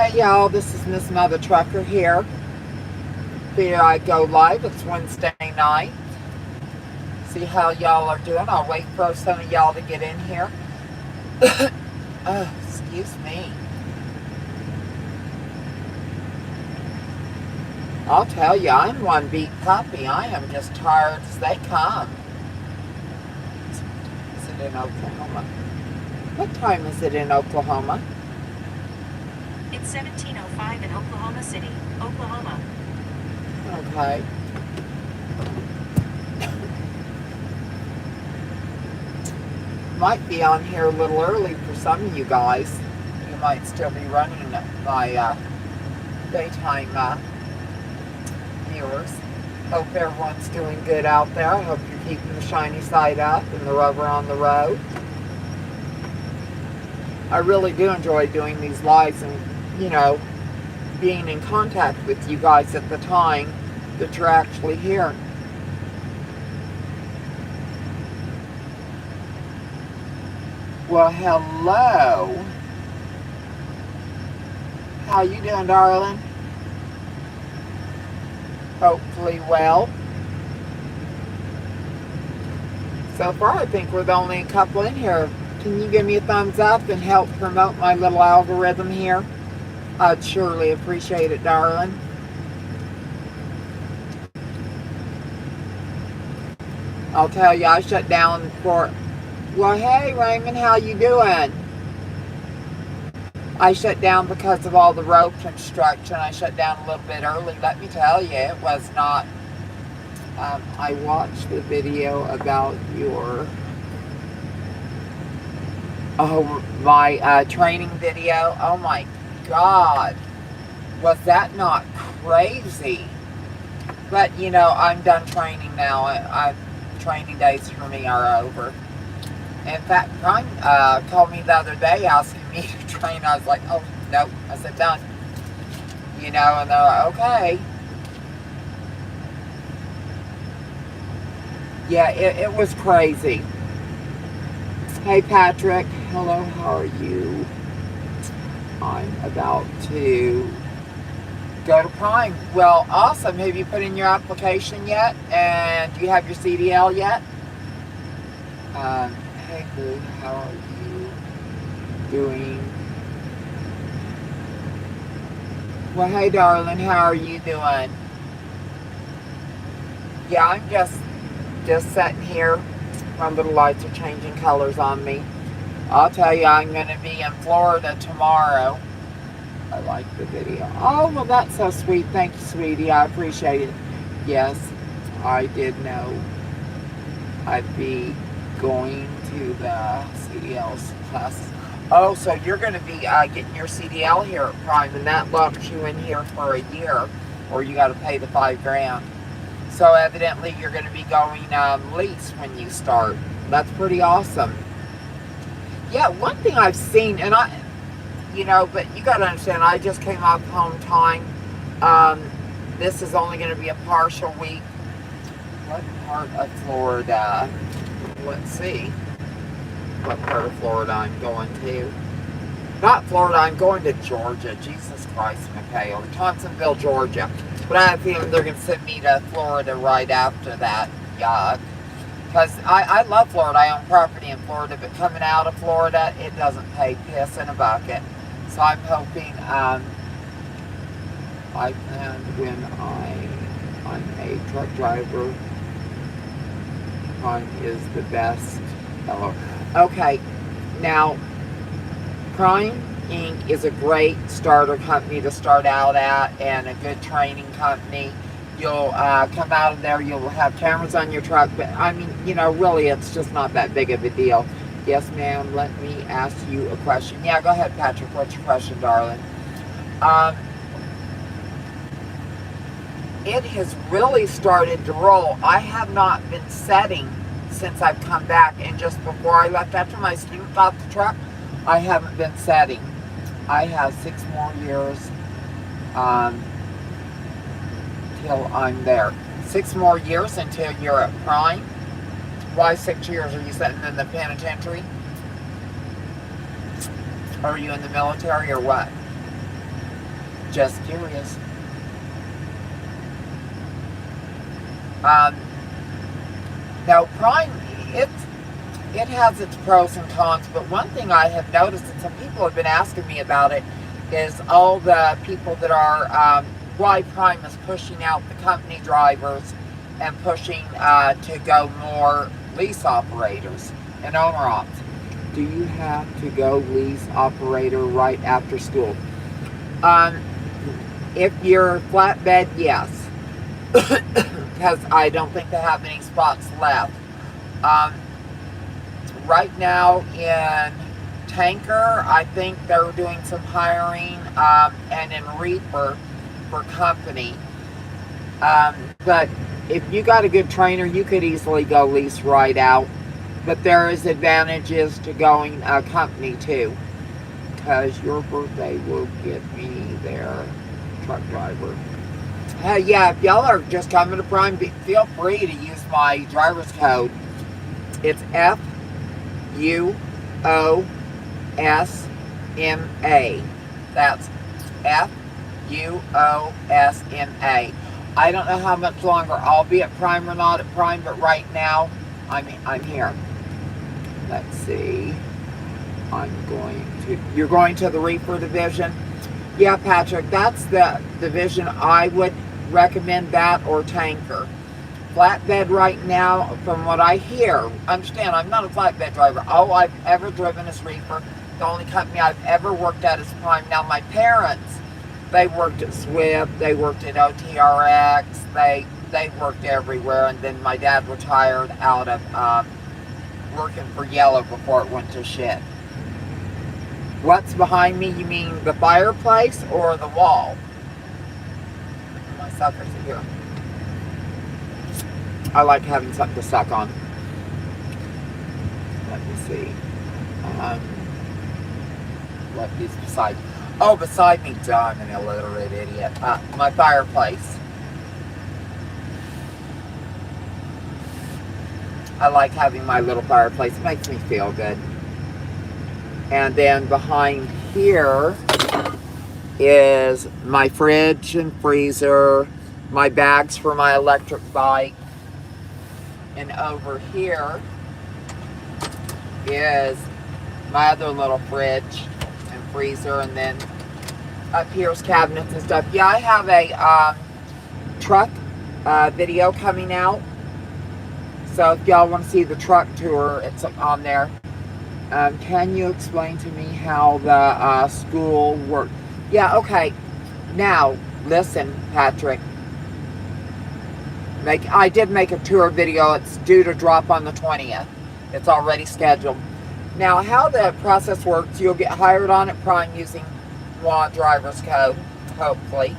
Hey y'all, this is Miss Mother Trucker here. Here I go live. It's Wednesday night. See how y'all are doing. I'll wait for some of y'all to get in here. Oh, excuse me. I'll tell you, I'm one beat puppy. I am just tired as they come. Is it in Oklahoma? What time is it in Oklahoma? It's 17:05 in Oklahoma City, Oklahoma. Okay. Might be on here a little early for some of you guys. You might still be running my daytime viewers. Hope everyone's doing good out there. I hope you're keeping the shiny side up and the rubber on the road. I really do enjoy doing these lives and, you know, being in contact with you guys at the time that you're actually here. Well, hello. How you doing, darling? Hopefully well. So far, I think we're the only couple in here. Can you give me a thumbs up and help promote my little algorithm here? I'd surely appreciate it, darling. I'll tell you, I shut down for... Well, hey, Raymond, how you doing? I shut down because of all the road construction. I shut down a little bit early. Let me tell you, it was not... I watched the video about your... Oh, my training video. Oh, my God. Was that not crazy? But, you know, I'm done training now. Training days for me are over. In fact, Prime called me the other day asking me to train. I was like, oh, nope. I said, done. You know, and they're like, okay. Yeah, it was crazy. Hey, Patrick. Hello, how are you? I'm about to go to Prime. Well, awesome. Have you put in your application yet? And do you have your CDL yet? Hey, Boo, how are you doing? Well, hey, darling, how are you doing? Yeah, I'm just sitting here. My little lights are changing colors on me. I'll tell you, I'm going to be in Florida tomorrow. I like the video. Oh, well, that's so sweet. Thank you, sweetie. I appreciate it. Yes, I did know I'd be going to the CDL classes. Oh, so you're going to be getting your CDL here at Prime, and that locks you in here for a year, or you got to pay the $5,000. So evidently, you're going to be going lease when you start. That's pretty awesome. Yeah, one thing I've seen, and you know, but you got to understand, I just came off home time. This is only going to be a partial week. What part of Florida? Let's see. What part of Florida I'm going to. Not Florida, I'm going to Georgia. Jesus Christ, Mikhail. Thompsonville, Georgia. But I have a feeling they're going to send me to Florida right after that. Yeah. Because I love Florida. I own property in Florida. But coming out of Florida, it doesn't pay piss in a bucket. So I'm hoping I planned when I'm a truck driver. Prime is the best. Hello. Okay. Now, Prime Inc. is a great starter company to start out at and a good training company. You'll come out of there, you'll have cameras on your truck, but I mean, you know, really it's just not that big of a deal. Yes, ma'am, let me ask you a question. Yeah, go ahead, Patrick. What's your question, darling? It has really started to roll. I have not been setting since I've come back, and just before I left, after my student got the truck, I haven't been setting. I have 6 more years till I'm there. 6 more years until you're at Prime? Why 6 years? Are you sitting in the penitentiary? Are you in the military or what? Just curious. Now, Prime, it has its pros and cons, but one thing I have noticed, and some people have been asking me about it, is all the people that are, why Prime is pushing out the company drivers and pushing to go more lease operators and owner-ops. Do you have to go lease operator right after school? If you're flatbed, yes. Because I don't think they have any spots left. Right now in Tanker, I think they're doing some hiring, and in Reaper for company. But if you got a good trainer, you could easily go lease right out. But there is advantages to going company too. Because your birthday will get me there, truck driver. Yeah, if y'all are just coming to Prime, feel free to use my driver's code. It's FUOSMA. That's FUOSMA. I don't know how much longer I'll be at Prime or not at Prime, but right now I'm here. Let's see. You're going to the Reaper division? Yeah, Patrick, that's the division I would recommend, that or Tanker. Flatbed right now, from what I hear, understand, I'm not a flatbed driver. All I've ever driven is Reaper. The only company I've ever worked at is Prime. Now, my parents, they worked at Swift, they worked at OTRX, they worked everywhere, and then my dad retired out of working for Yellow before it went to shit. What's behind me? You mean the fireplace or the wall? My suckers are here. I like having something to suck on. Let me see. What is beside? Oh, beside me, I'm an illiterate idiot. My fireplace. I like having my little fireplace. It makes me feel good. And then behind here is my fridge and freezer, my bags for my electric bike. And over here is my other little fridge and freezer. And then up here's cabinets and stuff. Yeah, I have a truck video coming out. So if y'all want to see the truck tour, it's on there. Can you explain to me how the school works? Yeah, okay. Now, listen, Patrick. I did make a tour video. It's due to drop on the 20th. It's already scheduled. Now, how the process works, you'll get hired on at Prime using WA driver's code, hopefully.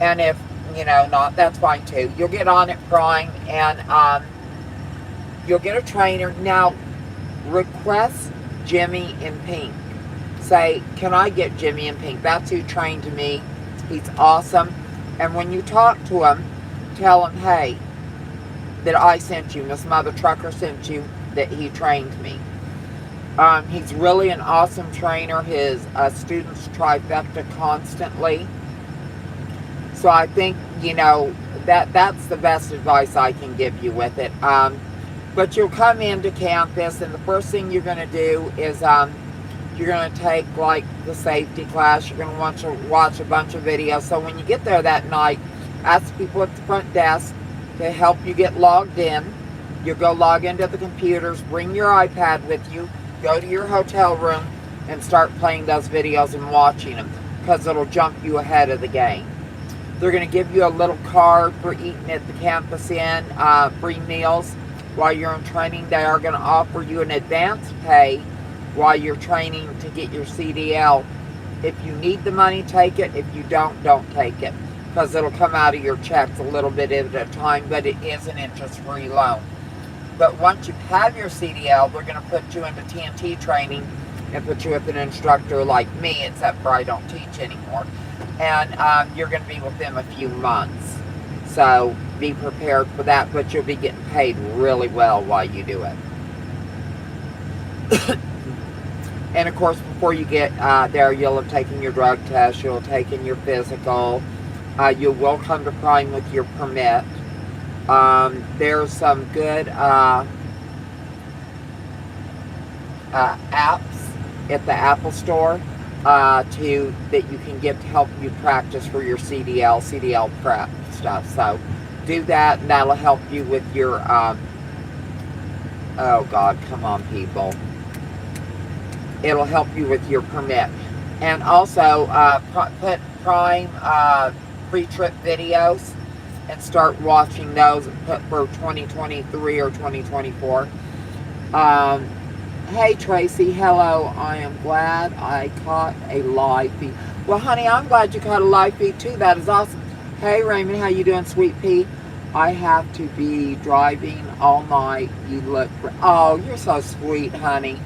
And if, not, that's fine too. You'll get on at Prime and you'll get a trainer. Now, request Jimmy in Pink. Say, can I get Jimmy in Pink? That's who trained me. He's awesome. And when you talk to him, tell him, hey, that I sent you. Miss Mother Trucker sent you, that he trained me. He's really an awesome trainer. His students trifecta constantly. So I think, that's the best advice I can give you with it. But you'll come into campus, and the first thing you're going to do is you're going to take, like, the safety class. You're going to watch a bunch of videos. So when you get there that night, ask people at the front desk to help you get logged in. You'll go log into the computers, bring your iPad with you, go to your hotel room, and start playing those videos and watching them, because it'll jump you ahead of the game. They're going to give you a little card for eating at the campus inn, free meals. While you're in training, they are going to offer you an advance pay while you're training to get your CDL. If you need the money, take it. If you don't take it, because it'll come out of your checks a little bit at a time, but it is an interest-free loan. But once you have your CDL, they're going to put you into TNT training and put you with an instructor like me, except for I don't teach anymore. And you're going to be with them a few months. So be prepared for that, but you'll be getting paid really well while you do it. And of course, before you get there, you'll have taken your drug test, you'll have taken your physical, you will come to Prime with your permit. There's some good apps at the Apple Store that you can get to help you practice for your CDL prep stuff. So do that, and that'll help you with your oh God, come on, people. It'll help you with your permit. And also, put Prime pre-trip videos and start watching those for 2023 or 2024. Hey, Tracy, hello. I am glad I caught a live feed. Well, honey, I'm glad you caught a live feed, too. That is awesome. Hey, Raymond, how you doing, sweet pea? I have to be driving all night. You look... Oh, you're so sweet, honey.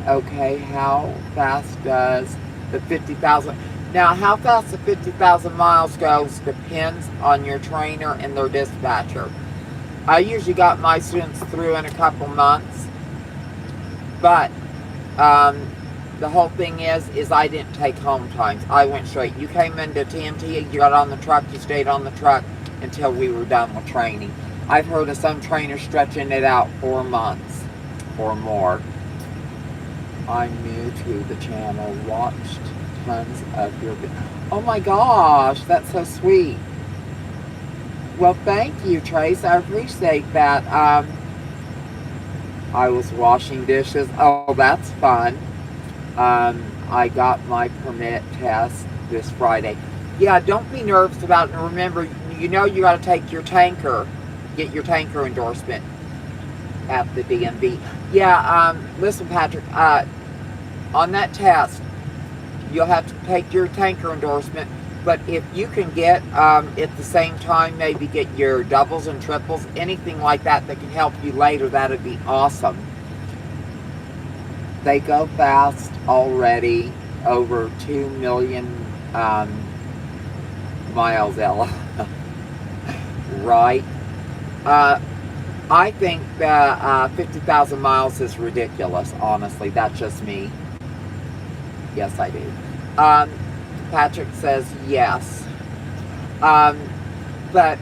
Okay, how fast does the 50,000... Now, how fast the 50,000 miles goes depends on your trainer and their dispatcher. I usually got my students through in a couple months, but the whole thing is I didn't take home times. I went straight. You came into TNT, you got on the truck, you stayed on the truck until we were done with training. I've heard of some trainers stretching it out 4 months or more. I'm new to the channel, watched tons of your videos. Oh my gosh, that's so sweet. Well, thank you, Trace. I appreciate that. I was washing dishes. Oh, that's fun. I got my permit test this Friday. Yeah, don't be nervous about it. And remember, you know you got to take your tanker, get your tanker endorsement at the DMV. Yeah, listen, Patrick, on that test, you'll have to take your tanker endorsement, but if you can get, at the same time, maybe get your doubles and triples, anything like that that can help you later, that'd be awesome. They go fast already, over 2 million miles, Ella. Right? I think that 50,000 miles is ridiculous, honestly. That's just me. Yes, I do. Patrick says yes. But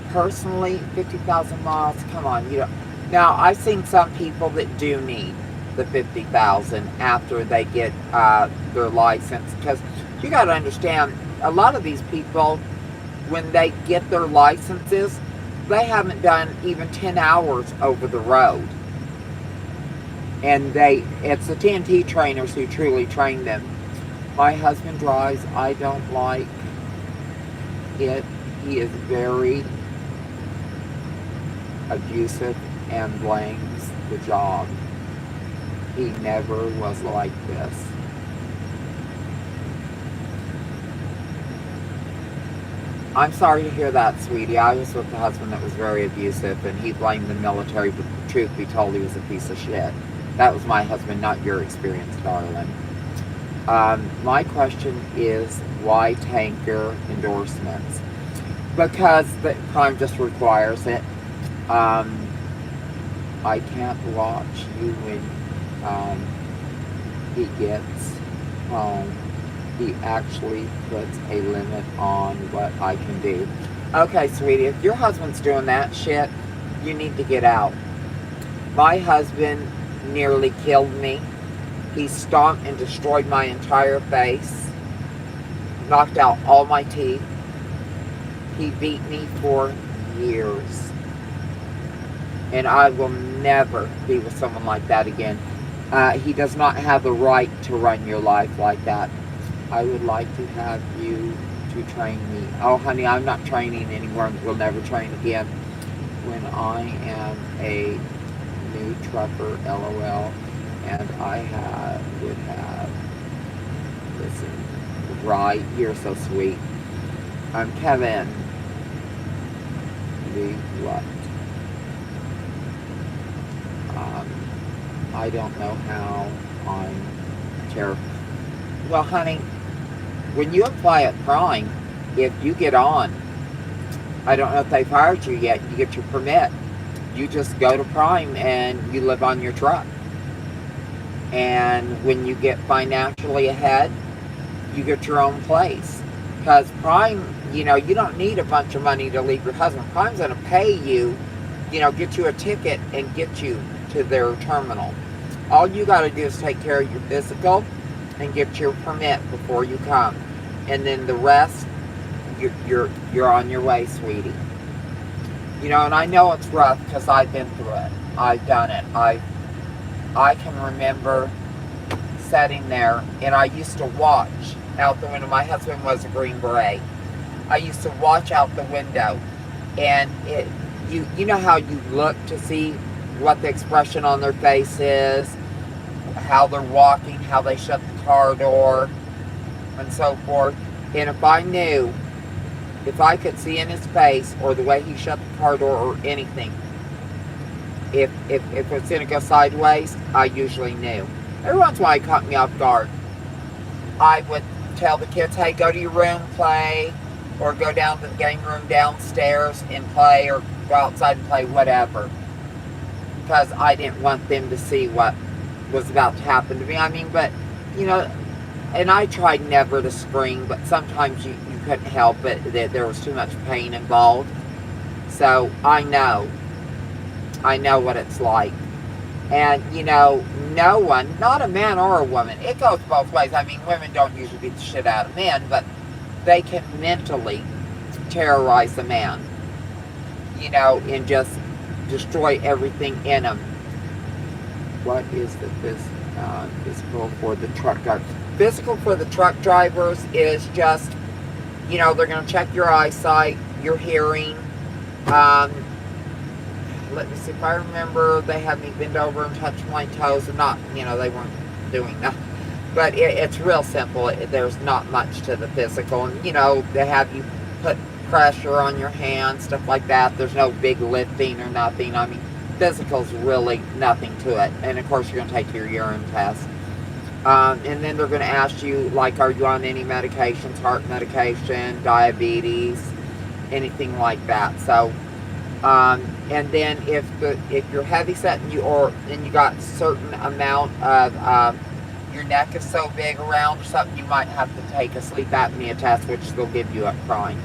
personally, 50,000 miles, come on. You don't. Now, I've seen some people that do need the 50,000 after they get their license. Because you got to understand, a lot of these people, when they get their licenses, they haven't done even 10 hours over the road. And it's the TNT trainers who truly train them. My husband drives. I don't like it. He is very abusive and blames the job. He never was like this. I'm sorry to hear that, sweetie. I was with a husband that was very abusive, and he blamed the military, but the truth be told, he was a piece of shit. That was my husband, not your experience, darling. My question is, why tanker endorsements? Because the Prime just requires it. I can't watch you when he gets home. He actually puts a limit on what I can do. Okay, sweetie, if your husband's doing that shit, you need to get out. My husband nearly killed me. He stomped and destroyed my entire face, knocked out all my teeth. He beat me for years. And I will never be with someone like that again. He does not have the right to run your life like that. I would like to have you to train me. Oh, honey, I'm not training anymore. We'll never train again. When I am a new trucker, LOL, and would have, listen, right, you're so sweet. I'm Kevin. The what? I don't know how I'm terrified. Well, honey, when you apply at Prime, if you get on, I don't know if they've hired you yet, you get your permit. You just go to Prime and you live on your truck. And when you get financially ahead, you get your own place. Because Prime, you don't need a bunch of money to leave your husband. Prime's going to pay you, get you a ticket and get you to their terminal. All you got to do is take care of your physical and get your permit before you come. And then the rest, you're on your way, sweetie. And I know it's rough because I've been through it. I've done it. I can remember sitting there, and I used to watch out the window. My husband was a Green Beret. I used to watch out the window, and you know how you look to see what the expression on their face is, how they're walking, how they shut the car door, and so forth. And if I knew, if I could see in his face or the way he shut the car door or anything, if it's going to go sideways, I usually knew. Every once in a while, it caught me off guard. I would tell the kids, hey, go to your room, play, or go down to the game room downstairs and play, or go outside and play, whatever. Because I didn't want them to see what was about to happen to me. I mean, but, and I tried never to scream, but sometimes you couldn't help it, that there was too much pain involved. So I know what it's like. And, no one, not a man or a woman, it goes both ways. I mean, women don't usually beat the shit out of men, but they can mentally terrorize a man, and just destroy everything in them. What is the physical for the truck drivers? Physical for the truck drivers is just, they're going to check your eyesight, your hearing. Let me see if I remember. They had me bend over and touch my toes, and not, they weren't doing that. But it's real simple. There's not much to the physical, and they have you put pressure on your hands, stuff like that. There's no big lifting or nothing. I mean, physical's really nothing to it. And of course, you're going to take your urine test. And then they're going to ask you, like, are you on any medications, heart medication, diabetes, anything like that. So, and then if you're heavy set and you got a certain amount of your neck is so big around or something, you might have to take a sleep apnea test, which they'll give you up front.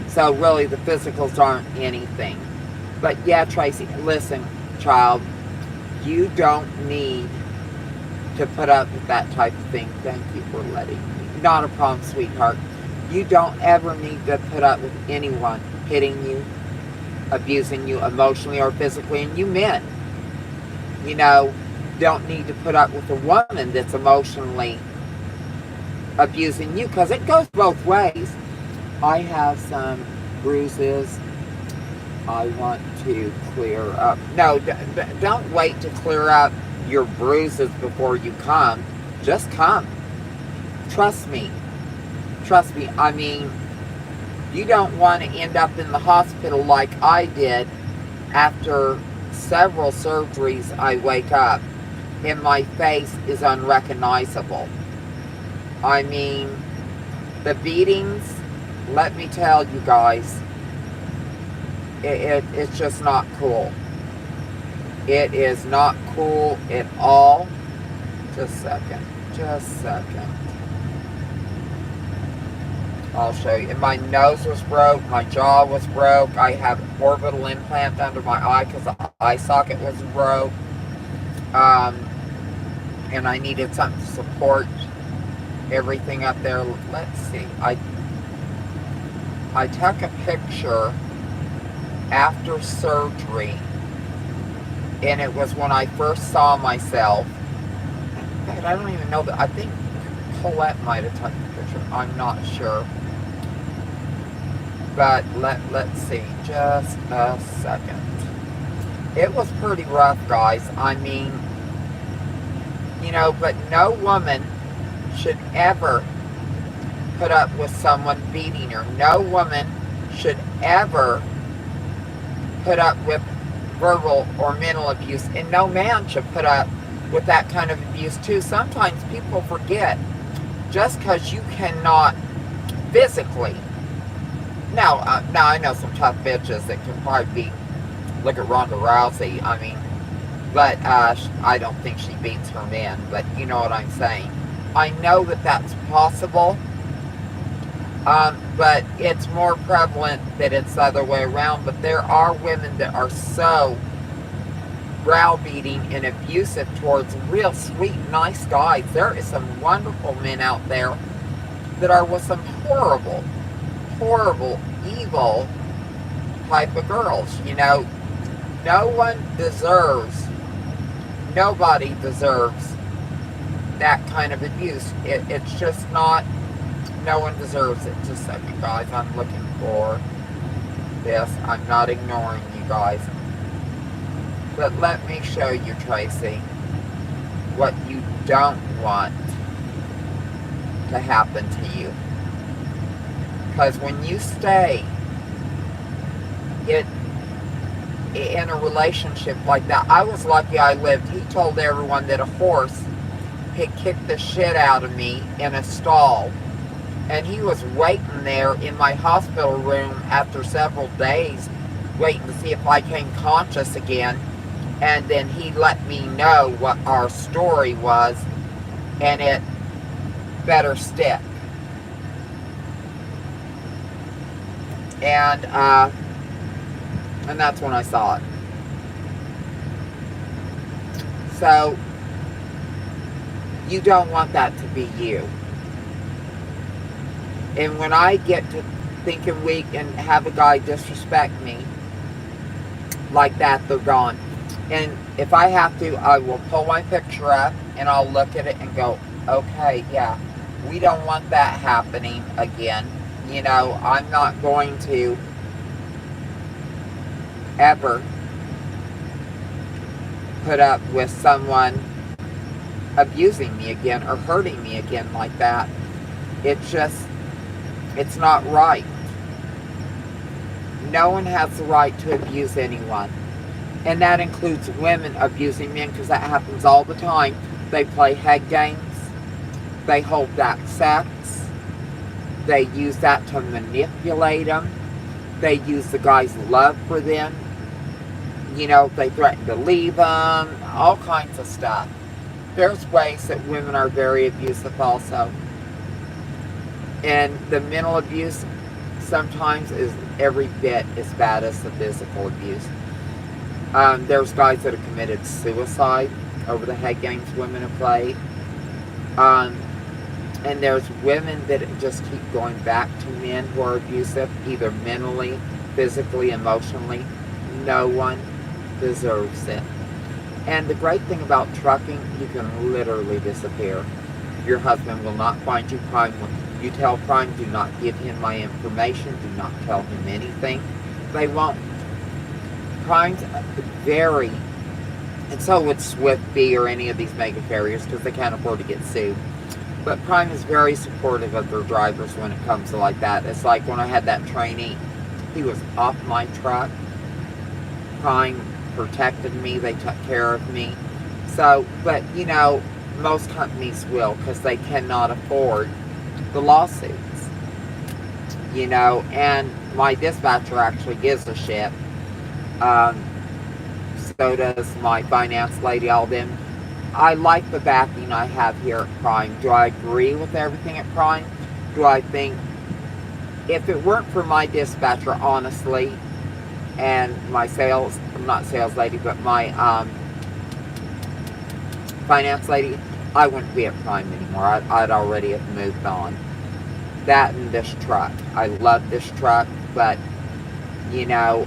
So really, the physicals aren't anything. But yeah, Tracy, listen, child, you don't need to put up with that type of thing. Thank you for letting me. Not a problem, sweetheart. You don't ever need to put up with anyone hitting you, abusing you emotionally or physically. And you men, don't need to put up with a woman that's emotionally abusing you, because it goes both ways. I have some bruises I want to clear up. No, don't wait to clear up your bruises before you come. Just come. Trust me. I mean, you don't want to end up in the hospital like I did. After several surgeries, I wake up and my face is unrecognizable. I mean, the beatings, let me tell you guys, it's just not cool. It is not cool at all. Just a second. I'll show you. And my nose was broke. My jaw was broke. I have an orbital implant under my eye because the eye socket was broke. And I needed something to support everything up there. Let's see. I took a picture after surgery, and it was when I first saw myself. In fact, I don't even know that. I think Colette might have taken the picture. I'm not sure. But let's see. Just a second. It was pretty rough, guys. I mean, but no woman should ever put up with someone beating her. No woman should ever put up with verbal or mental abuse, and no man should put up with that kind of abuse too. Sometimes people forget, just because you cannot physically. Now I know some tough bitches that can probably look at Ronda Rousey. I mean, But I don't think she beats her men, but you know what I'm saying. I know that that's possible, but it's more prevalent that it's the other way around. But there are women that are so browbeating and abusive towards real sweet, nice guys. There is some wonderful men out there that are with some horrible, horrible, evil type of girls. You know, no one deserves, nobody deserves that kind of abuse. It's just not, no one deserves it. Just a second, guys. I'm looking for this. I'm not ignoring you guys. But let me show you, Tracy, what you don't want to happen to you. Because when you stay in a relationship like that, I was lucky I lived. He told everyone that a horse had kicked the shit out of me in a stall. And he was waiting there in my hospital room after several days, waiting to see if I came conscious again. And then he let me know what our story was, and it better stick. And that's when I saw it. So, you don't want that to be you. And when I get to thinking weak and have a guy disrespect me like that, they're gone. And if I have to, I will pull my picture up and I'll look at it and go, okay, yeah, we don't want that happening again. You know, I'm not going to ever put up with someone abusing me again or hurting me again like that. It's not right. No one has the right to abuse anyone. And that includes women abusing men, because that happens all the time. They play head games. They hold back sex. They use that to manipulate them. They use the guy's love for them. You know, they threaten to leave them. All kinds of stuff. There's ways that women are very abusive also. And the mental abuse sometimes is every bit as bad as the physical abuse. There's guys that have committed suicide over the head games women have played. And there's women that just keep going back to men who are abusive, either mentally, physically, emotionally. No one deserves it. And the great thing about trucking, you can literally disappear. Your husband will not find you. You tell Prime, do not give him my information. Do not tell him anything. They won't. Prime's very, and so would Swift be or any of these mega carriers, because they can't afford to get sued. But Prime is very supportive of their drivers when it comes to like that. It's like when I had that trainee, he was off my truck. Prime protected me. They took care of me. So, but you know, most companies will, because they cannot afford the lawsuits. You know, and my dispatcher actually gives a shit. So does my finance lady, all them. I like the backing I have here at Prime. Do I agree with everything at Prime? Do I think, if it weren't for my dispatcher, honestly, and my not sales lady, but my finance lady, I wouldn't be at Prime anymore. I'd already have moved on. That and this truck. I love this truck, but, you know,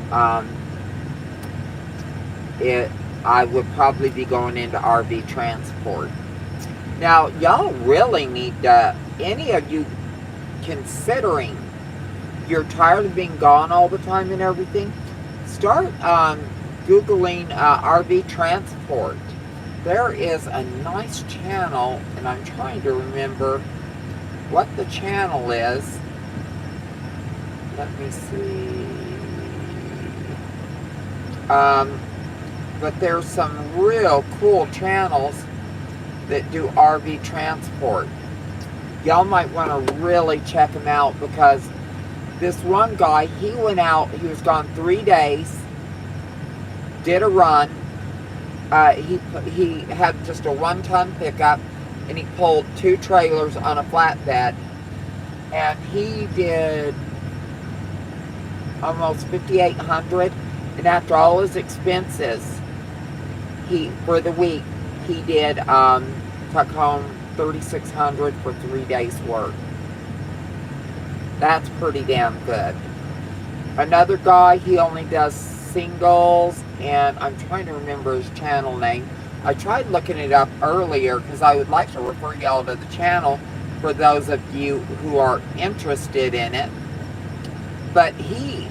I would probably be going into RV transport. Now, y'all really need to, any of you considering you're tired of being gone all the time and everything, start Googling RV transport. There is a nice channel, and I'm trying to remember what the channel is. Let me see. But there's some real cool channels that do RV transport. Y'all might want to really check them out, because this one guy, he went out, he was gone 3 days, did a run, He had just a 1-ton pickup, and he pulled 2 trailers on a flatbed, and he did almost 5,800. And after all his expenses, he for the week he did took home 3,600 for 3 days work. That's pretty damn good. Another guy, he only does singles, and I'm trying to remember his channel name. I tried looking it up earlier because I would like to refer y'all to the channel for those of you who are interested in it. But he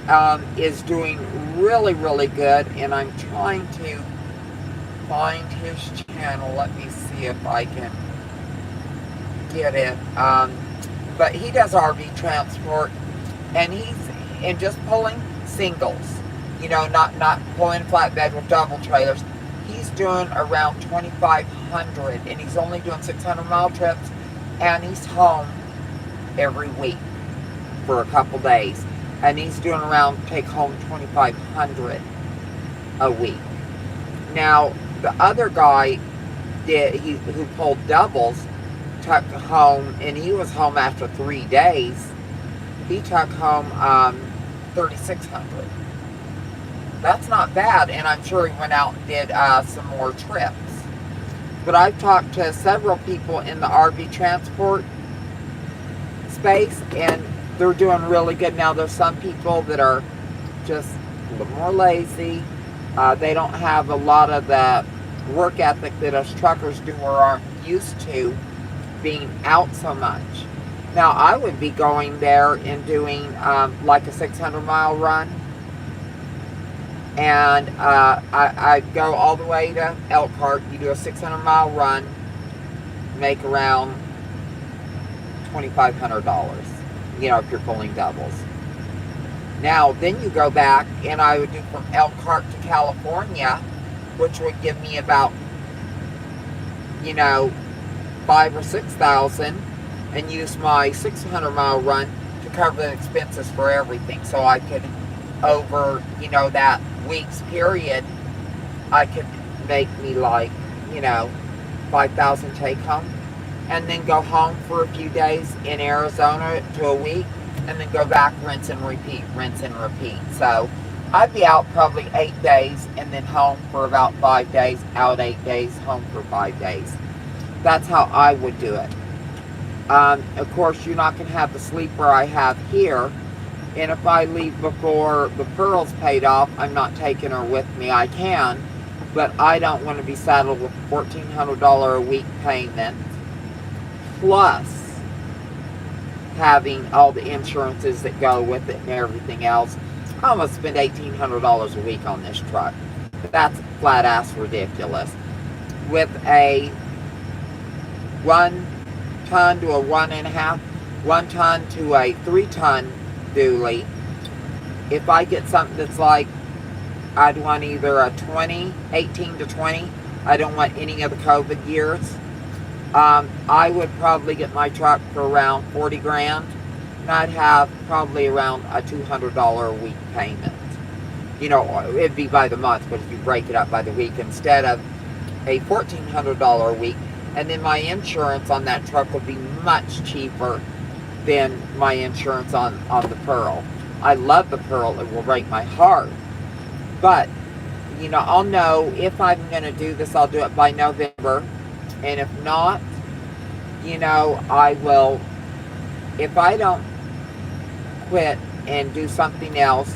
is doing really, really good, and I'm trying to find his channel. Let me see if I can get it. But he does RV transport, and he's just pulling singles. You know, not pulling flatbed with double trailers. He's doing around 2,500, and he's only doing 600-mile trips, and he's home every week for a couple days, and he's doing around take home 2,500 a week. Now the other guy who pulled doubles took home, and he was home after 3 days. He took home 3,600. That's not bad, and I'm sure he went out and did some more trips. But I've talked to several people in the RV transport space, and they're doing really good. Now, there's some people that are just a little more lazy. They don't have a lot of the work ethic that us truckers do or aren't used to being out so much. Now, I would be going there and doing like a 600-mile run. And I'd go all the way to Elkhart. You do a 600-mile run, make around $2,500, you know, if you're pulling doubles. Now, then you go back, and I would do from Elkhart to California, which would give me about, you know, 5,000 or 6,000, and use my 600-mile run to cover the expenses for everything. So I could, over, you know, that week's period, I could make me like, you know, 5,000 take home, and then go home for a few days in Arizona to a week, and then go back, rinse and repeat. So I'd be out probably 8 days, and then home for about 5 days, out 8 days, home for 5 days. That's how I would do it. Of course, you're not going to have the sleeper I have here. And if I leave before the Pearl's paid off, I'm not taking her with me. I can, but I don't want to be saddled with a $1,400 a week payment, plus having all the insurances that go with it and everything else. I almost spend $1,800 a week on this truck. That's flat ass ridiculous. With a 1 ton to a 1.5, 1 ton to a 3-ton dually. If I get something that's like, I'd want either a 18 to 20. I don't want any of the COVID years. I would probably get my truck for around 40 grand, and I'd have probably around a $200 a week payment. You know, it'd be by the month, but if you break it up by the week instead of a $1,400 a week, and then my insurance on that truck would be much cheaper than my insurance on the Pearl. I love the Pearl. It will break my heart. But, you know, I'll know if I'm going to do this, I'll do it by November. And if not, you know, I will, if I don't quit and do something else,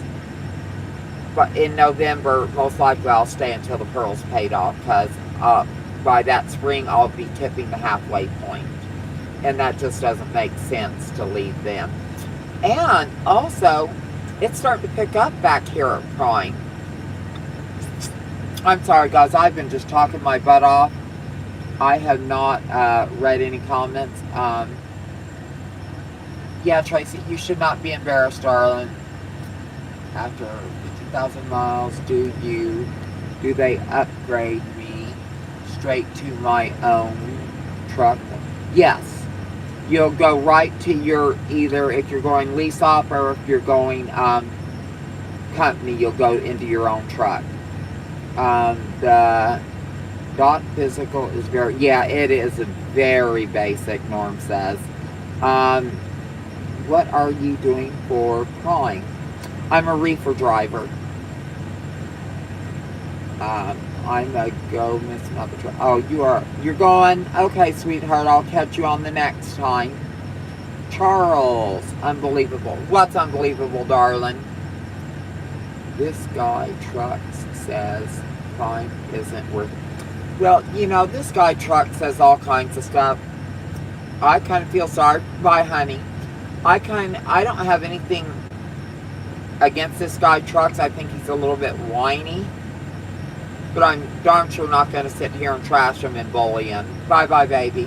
but in November, most likely I'll stay until the Pearl's paid off, because by that spring, I'll be tipping the halfway point. And that just doesn't make sense to leave then. And also, it's starting to pick up back here at Prime. I'm sorry, guys. I've been just talking my butt off. I have not read any comments. Yeah, Tracy, you should not be embarrassed, darling. After 50,000 miles, do they upgrade me straight to my own truck? Yes. You'll go right to your, either if you're going lease off or if you're going company, you'll go into your own truck. The Dot physical is very, yeah, it is a very basic, Norm says. Um, what are you doing for crime? I'm a reefer driver. I'm a go miss another truck. Oh, you're going? Okay, sweetheart, I'll catch you on the next time. Charles, unbelievable. What's unbelievable, darling? This guy Trucks says crime isn't worth it. Well, this guy Truck says all kinds of stuff. I kind of feel sorry. Bye, honey. I don't have anything against this guy Trucks. I think he's a little bit whiny. But I'm darn sure not going to sit here and trash him and bully him. Bye-bye, baby.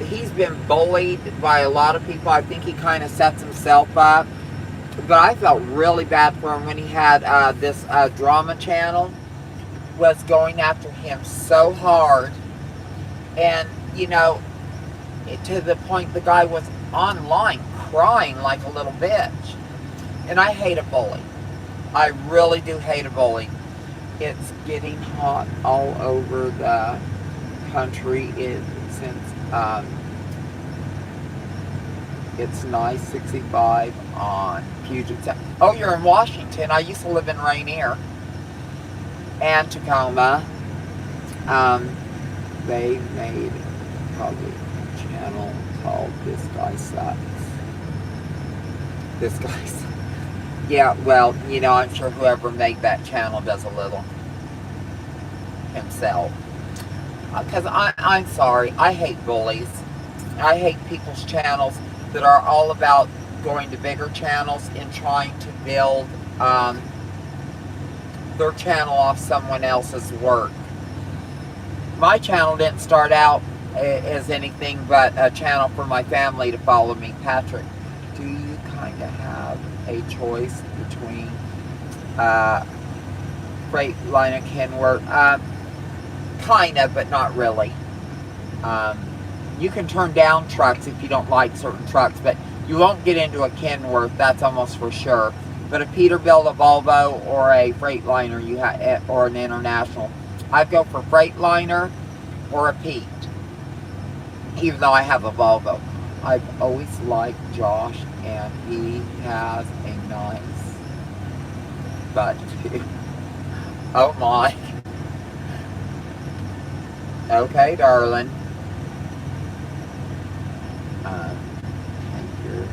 He's been bullied by a lot of people. I think he kind of sets himself up. But I felt really bad for him when he had this drama channel was going after him so hard. And, to the point the guy was online crying like a little bitch. And I hate a bully. I really do hate a bully. It's getting hot all over the country it's nice 65 on Puget Sound. Oh, you're in Washington. I used to live in Rainier and Tacoma. They made probably a channel called This Guy Sucks. This Guy Sucks. Yeah, well, I'm sure whoever made that channel does a little himself. Because I'm sorry, I hate bullies. I hate people's channels that are all about going to bigger channels and trying to build their channel off someone else's work. My channel didn't start out as anything but a channel for my family to follow me. Patrick, do you kind of have a choice between Freightliner and Kenworth? Kind of, but not really. You can turn down trucks if you don't like certain trucks, but you won't get into a Kenworth, that's almost for sure. But a Peterbilt, a Volvo, or a Freightliner, or an International, I'd go for Freightliner or a Pete, even though I have a Volvo. I've always liked Josh, and he has a nice butt too. Oh my. Okay, darling. Tanker is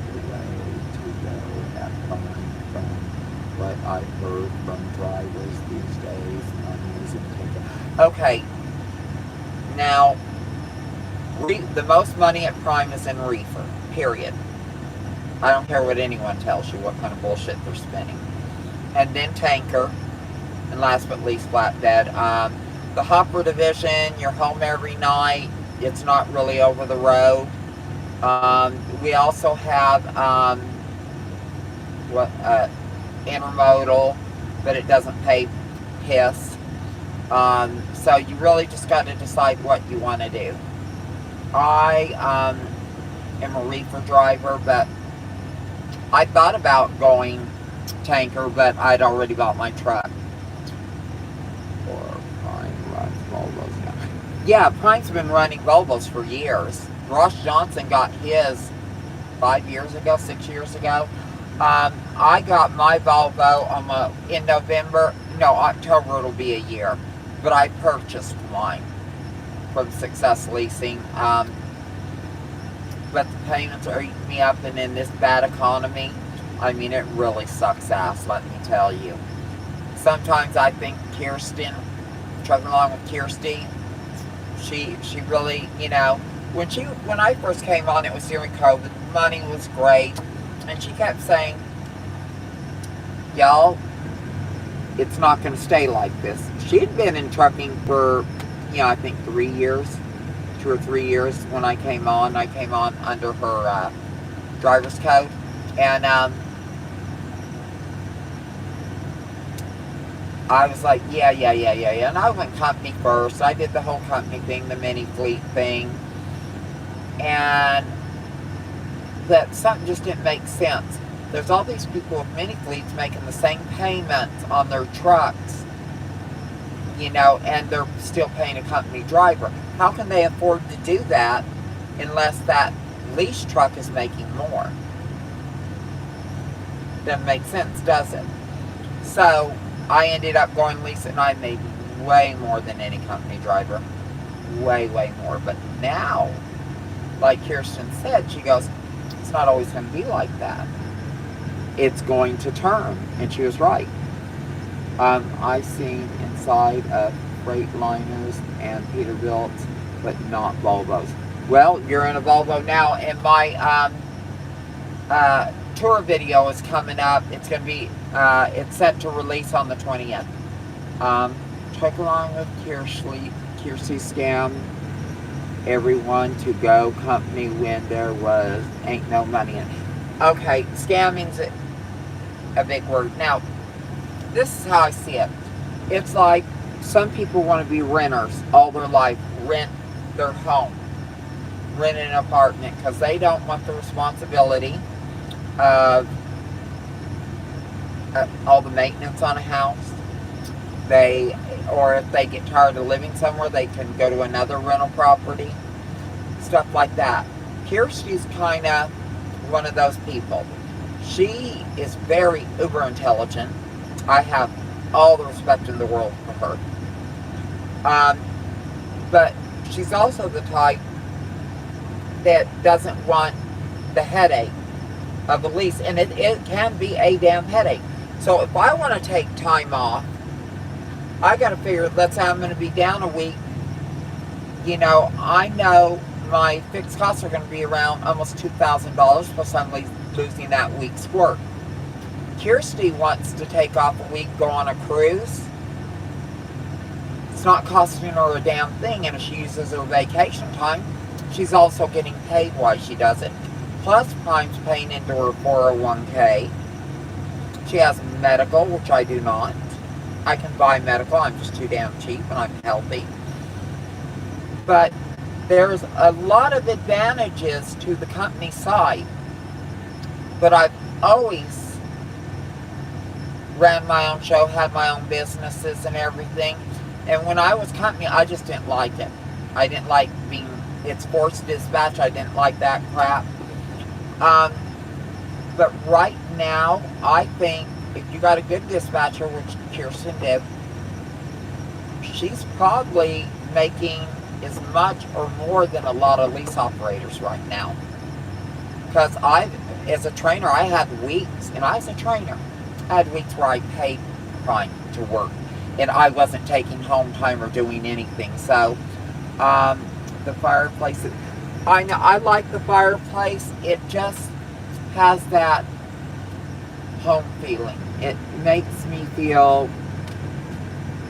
the way to go at home from what I've heard from drivers these days. I'm using Tanker. Okay. Now, the most money at Prime is in reefer. Period. I don't care what anyone tells you, what kind of bullshit they're spinning. And then Tanker. And last but least, flatbed. The hopper division, you're home every night. It's not really over the road. We also have intermodal, but it doesn't pay piss. So you really just got to decide what you want to do. I am a reefer driver, but I thought about going Tanker, but I'd already bought my truck. Yeah, Prime's been running Volvos for years. Ross Johnson got his 5 years ago, 6 years ago. I got my Volvo in October it'll be a year. But I purchased mine from Success Leasing. But the payments are eating me up, and in this bad economy, I mean, it really sucks ass, let me tell you. Sometimes I think Kirsten, trucking along with Kirsty, she really, when I first came on, it was during COVID, money was great, and she kept saying, y'all, it's not going to stay like this. She had been in trucking for, I think 3 years, 2 or 3 years when I came on. I came on under her driver's code, and I was like, yeah. And I went company first. I did the whole company thing, the mini fleet thing. And that something just didn't make sense. there's all these people with mini fleets making the same payments on their trucks, and they're still paying a company driver. How can they afford to do that unless that lease truck is making more? Doesn't make sense, does it? So I ended up going lease, and I made way more than any company driver. Way, way more. But now, like Kirsten said, she goes, it's not always going to be like that. It's going to turn. And she was right. I've seen inside of Freightliners and Peterbilts, but not Volvos. Well, you're in a Volvo now, and my tour video is coming up. It's going to be, it's set to release on the 20th. Check along with Kirsty scam everyone to go company when there ain't no money in it. Okay, scamming's a big word. Now, this is how I see it. It's like some people want to be renters all their life, rent their home, rent an apartment, because they don't want the responsibility of all the maintenance on a house. Or if they get tired of living somewhere, they can go to another rental property, stuff like that. Kirsty's kind of one of those people. She is very uber intelligent. I have all the respect in the world for her. But she's also the type that doesn't want the headache of a lease. And it can be a damn headache. So if I want to take time off, I got to figure, let's say I'm going to be down a week. I know my fixed costs are going to be around almost $2,000, plus I'm losing that week's work. Kirsty wants to take off a week, go on a cruise. It's not costing her a damn thing, and if she uses her vacation time, she's also getting paid while she does it. Plus, Prime's paying into her 401k. She has medical, which I do not. I can buy medical, I'm just too damn cheap, and I'm healthy. But there's a lot of advantages to the company side. But I've always ran my own show, had my own businesses and everything. And when I was company, I just didn't like it. I didn't like it's forced dispatch. I didn't like that crap. But right now, I think if you got a good dispatcher, which Kirsten did, she's probably making as much or more than a lot of lease operators right now. Because as a trainer, I had weeks, and I was a trainer, I had weeks where I paid Prime to work, and I wasn't taking home time or doing anything. So, the fireplace, I know, I like the fireplace. It just has that home feeling. It makes me feel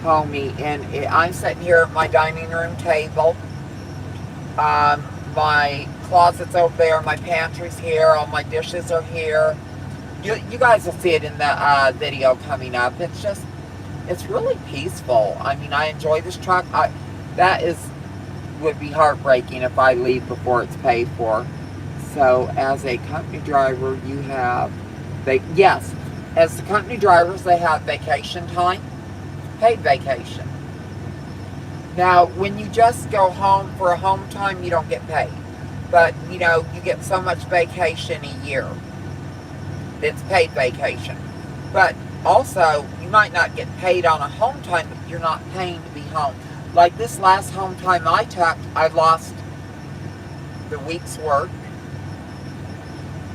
homey, and I'm sitting here at my dining room table. My closet's over there, my pantry's here, all my dishes are here. You guys will see it in the video coming up. It's really peaceful. I mean, I enjoy this truck. Would be heartbreaking if I leave before it's paid for. So as a company driver, you have, yes, as the company drivers, they have vacation time, paid vacation. Now, when you just go home for a home time, you don't get paid. But, you get so much vacation a year. It's paid vacation. But also, you might not get paid on a home time, but you're not paying to be home. Like this last home time I took, I lost the week's work.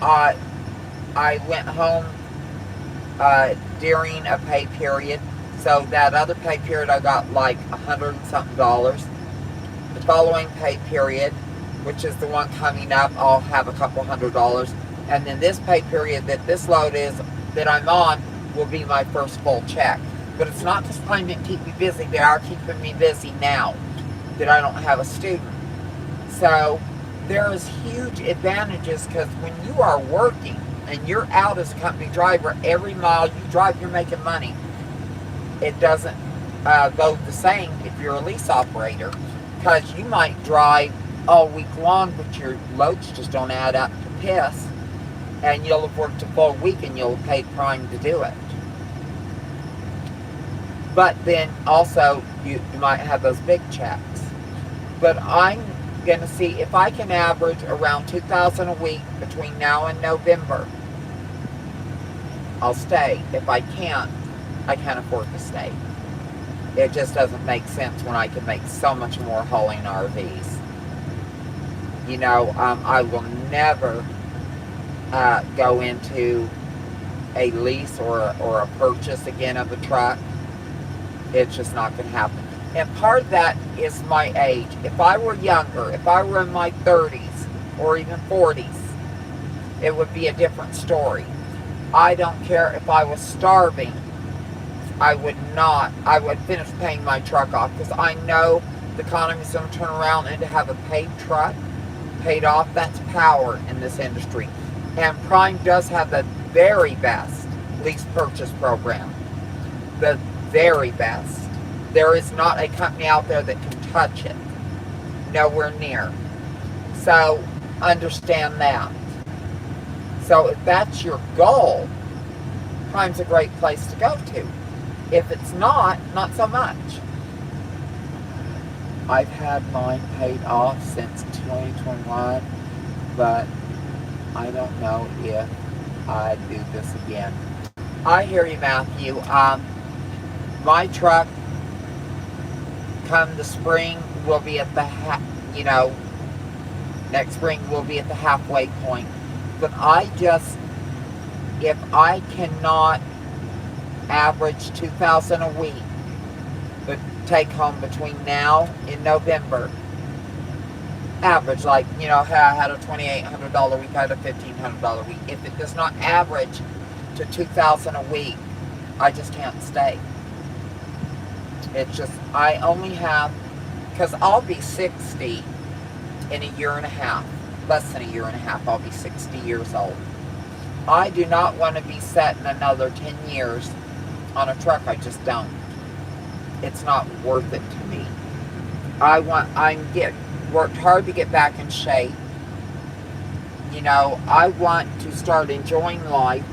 I went home during a pay period. So that other pay period, I got like $100 and something. The following pay period, which is the one coming up, I'll have a couple $100. And then this pay period that this load is, that I'm on, will be my first full check. But it's not because Prime didn't keep me busy. They are keeping me busy now that I don't have a student. So there's huge advantages, because when you are working and you're out as a company driver, every mile you drive, you're making money. It doesn't go the same if you're a lease operator, because you might drive all week long, but your loads just don't add up to piss. and you'll have worked a full week and you'll have paid Prime to do it. But then also you might have those big checks. But I'm going to see if I can average around $2,000 a week between now and November. I'll stay. If I can't, I can't afford to stay. It just doesn't make sense when I can make so much more hauling RVs. You know, I will never go into a lease or a purchase again of a truck. It's just not going to happen. And part of that is my age. If I were younger, if I were in my 30s or even 40s, it would be a different story. I don't care if I was starving. I would finish paying my truck off, because I know the economy's going to turn around, and to have a paid truck paid off, that's power in this industry. And Prime does have the very best lease purchase program. The very best. There is not a company out there that can touch it. Nowhere near. So understand that. So if that's your goal, Prime's a great place to go to. If it's not so much. I've had mine paid off since 2021, but I don't know if I'd do this again. I hear you, Matthew. My truck, come the spring, will be at the next spring will be at the halfway point. But if I cannot average $2,000 a week, but take home between now and November, average, like, I had a $2,800 week, I had a $1,500 week. If it does not average to $2,000 a week, I just can't stay. It's just, I only have, because I'll be 60 in a year and a half, less than a year and a half, I'll be 60 years old. I do not want to be set in another 10 years on a truck. I just don't. It's not worth it to me. Worked hard to get back in shape. I want to start enjoying life.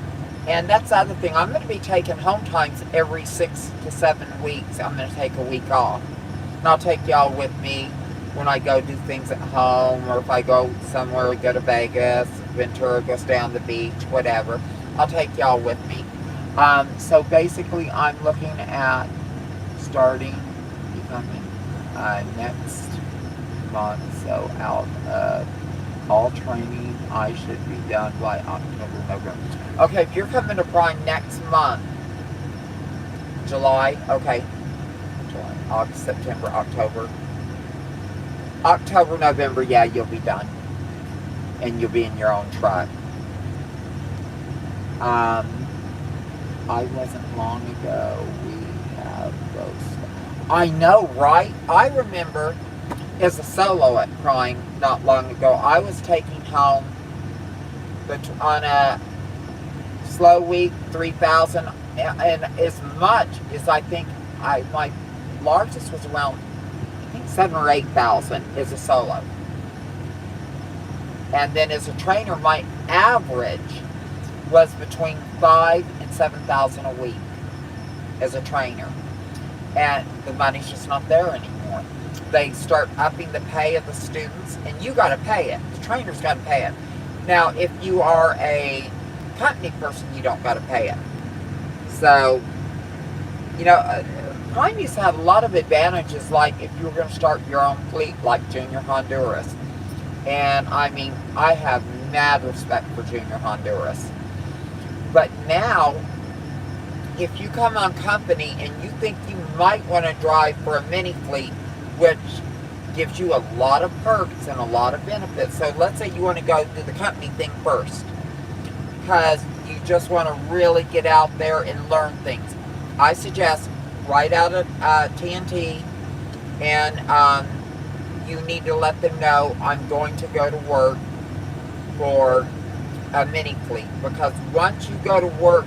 And that's the other thing. I'm going to be taking home times every 6 to 7 weeks. I'm going to take a week off. And I'll take y'all with me when I go do things at home, or if I go somewhere, go to Vegas, Ventura, go stay on the beach, whatever. I'll take y'all with me. So basically, I'm looking at starting becoming next month. So out of all training, I should be done by October, November. Okay, if you're coming to Prime next month, July, okay, July, August, September, October, November, yeah, you'll be done. And you'll be in your own truck. I wasn't long ago, we have those. I know, right? I remember as a solo at Prime not long ago, I was taking home, on a slow week, 3,000, and as much as I think my largest was around, I think 7,000 or 8,000 as a solo. And then as a trainer, my average was between 5,000 and 7,000 a week as a trainer. And the money's just not there anymore. They start upping the pay of the students, and you got to pay it. The trainer's got to pay it. Now, if you are a company person, you don't got to pay it. So, Prime used to have a lot of advantages, like if you were going to start your own fleet, like Junior Honduras. And I have mad respect for Junior Honduras. But now, if you come on company and you think you might want to drive for a mini fleet, which gives you a lot of perks and a lot of benefits. So let's say you want to go do the company thing first, because you just want to really get out there and learn things. I suggest right out of TNT, and you need to let them know, I'm going to go to work for a mini fleet, because once you go to work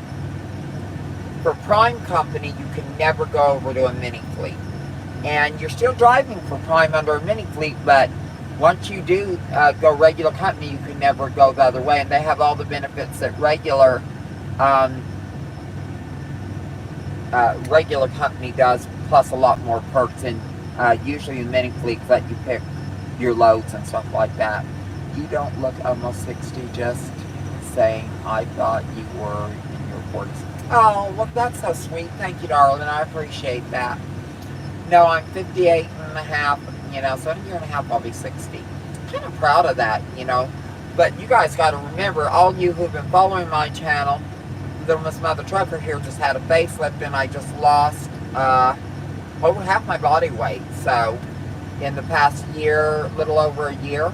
for Prime Company, you can never go over to a mini fleet. And you're still driving for Prime under a mini fleet, but once you do go regular company, you can never go the other way. And they have all the benefits that um, regular company does, plus a lot more perks. And usually in many fleets let you pick your loads and stuff like that. You don't look almost 60, just saying. I thought you were in your 40s. Oh, well, that's so sweet. Thank you, darling. I appreciate that. No, I'm 58 and a half, so in a year and a half I'll be 60. Kind of proud of that, But you guys got to remember, all you who've been following my channel, Little Miss Mother Trucker here just had a facelift, and I just lost over half my body weight. So in the past year, little over a year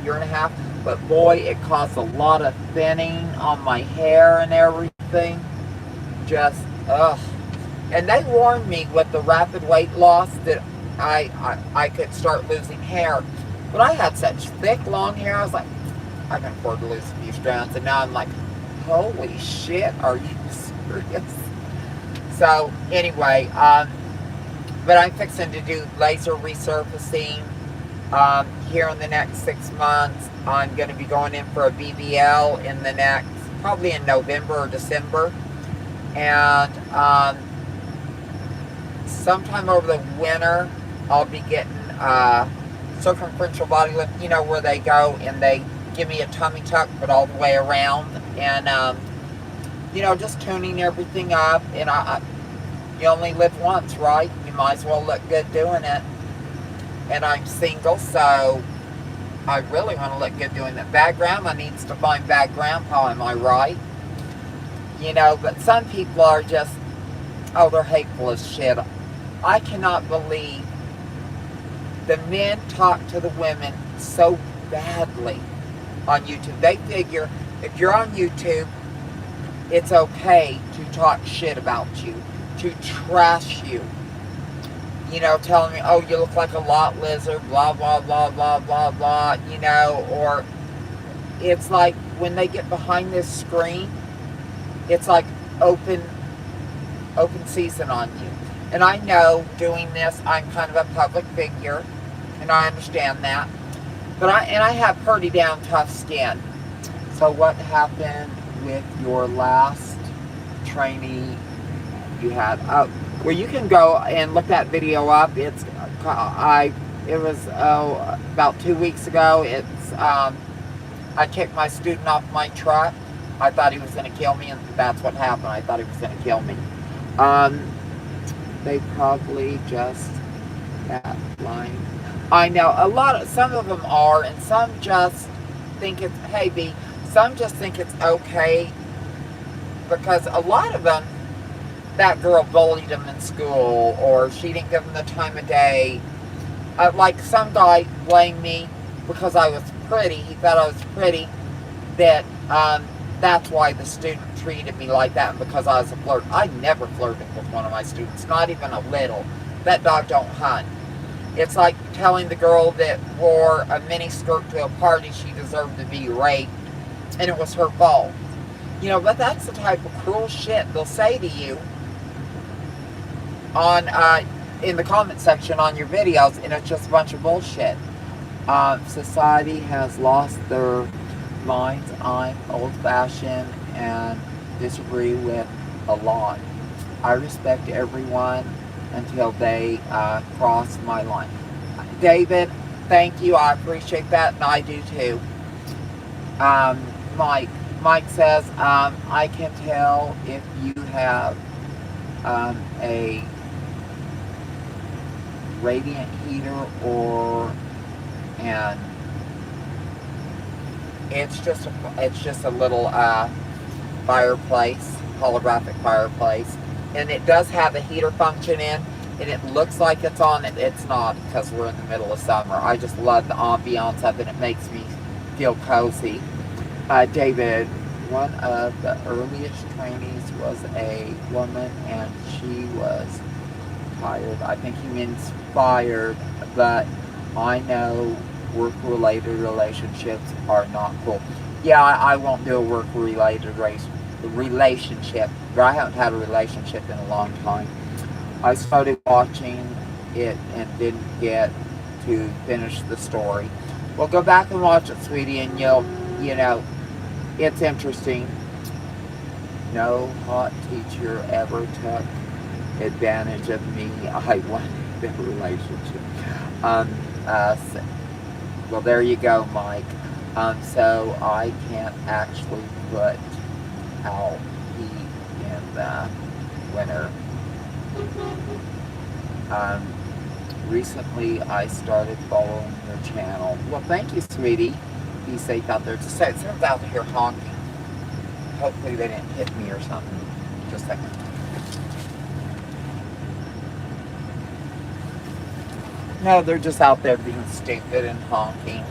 and a half. But boy, it caused a lot of thinning on my hair and everything. Just, ugh. And they warned me with the rapid weight loss that I could start losing hair. But I had such thick, long hair, I was like, I can afford to lose a few strands. And now I'm like, holy shit, are you serious? So, anyway, but I'm fixing to do laser resurfacing here in the next 6 months. I'm going to be going in for a BBL in the next, probably in November or December. And sometime over the winter, I'll be getting circumferential body lift, where they go and they give me a tummy tuck, but all the way around. And, just tuning everything up. And you only live once, right? You might as well look good doing it. And I'm single, so I really want to look good doing that. Bad grandma needs to find bad grandpa, am I right? But some people are just, they're hateful as shit. I cannot believe the men talk to the women so badly on YouTube. They figure if you're on YouTube, it's okay to talk shit about you, to trash you. Telling me, oh, you look like a lot lizard, blah, blah, blah, blah, blah, blah, or it's like when they get behind this screen, it's like open season on you. And I know doing this, I'm kind of a public figure, and I understand that. But I have pretty damn tough skin. So what happened with your last trainee you had? Well, you can go and look that video up. It was about 2 weeks ago. I kicked my student off my truck. I thought he was going to kill me, and that's what happened. I thought he was going to kill me. They probably just catline. I know some of them are, and some just think it's, hey B, some just think it's okay, because a lot of them, that girl bullied them in school, or she didn't give them the time of day. Like some guy blamed me because I was pretty. He thought I was pretty. That's why the student treated me like that, and because I was a flirt. I never flirted with one of my students, not even a little. That dog don't hunt. It's like telling the girl that wore a mini skirt to a party she deserved to be raped, and it was her fault. But that's the type of cruel shit they'll say to you on in the comment section on your videos, and it's just a bunch of bullshit. Society has lost their minds. I'm old-fashioned and disagree with a lot. I respect everyone until they cross my line. David, thank you. I appreciate that, and I do too. Mike says, I can tell if you have a radiant heater and it's just a little fireplace, holographic fireplace, and it does have a heater function in, and it looks like it's on. It's not, because we're in the middle of summer. I just love the ambiance of it. It makes me feel cozy. David, one of the earliest trainees was a woman, and she was tired. I think he means fired, but I know work-related relationships are not cool. Yeah, I won't do a work-related relationship, but I haven't had a relationship in a long time. I started watching it and didn't get to finish the story. Well, go back and watch it, sweetie, and you know, it's interesting. No hot teacher ever took advantage of me. I wanted the relationship. So, well, there you go, Mike. So I can't actually put out heat in the winter. Recently I started following your channel. Well, thank you, sweetie. Be safe out there. Just say someone's out here honking. Hopefully they didn't hit me or something. Just a second. No, they're just out there being stupid and honking.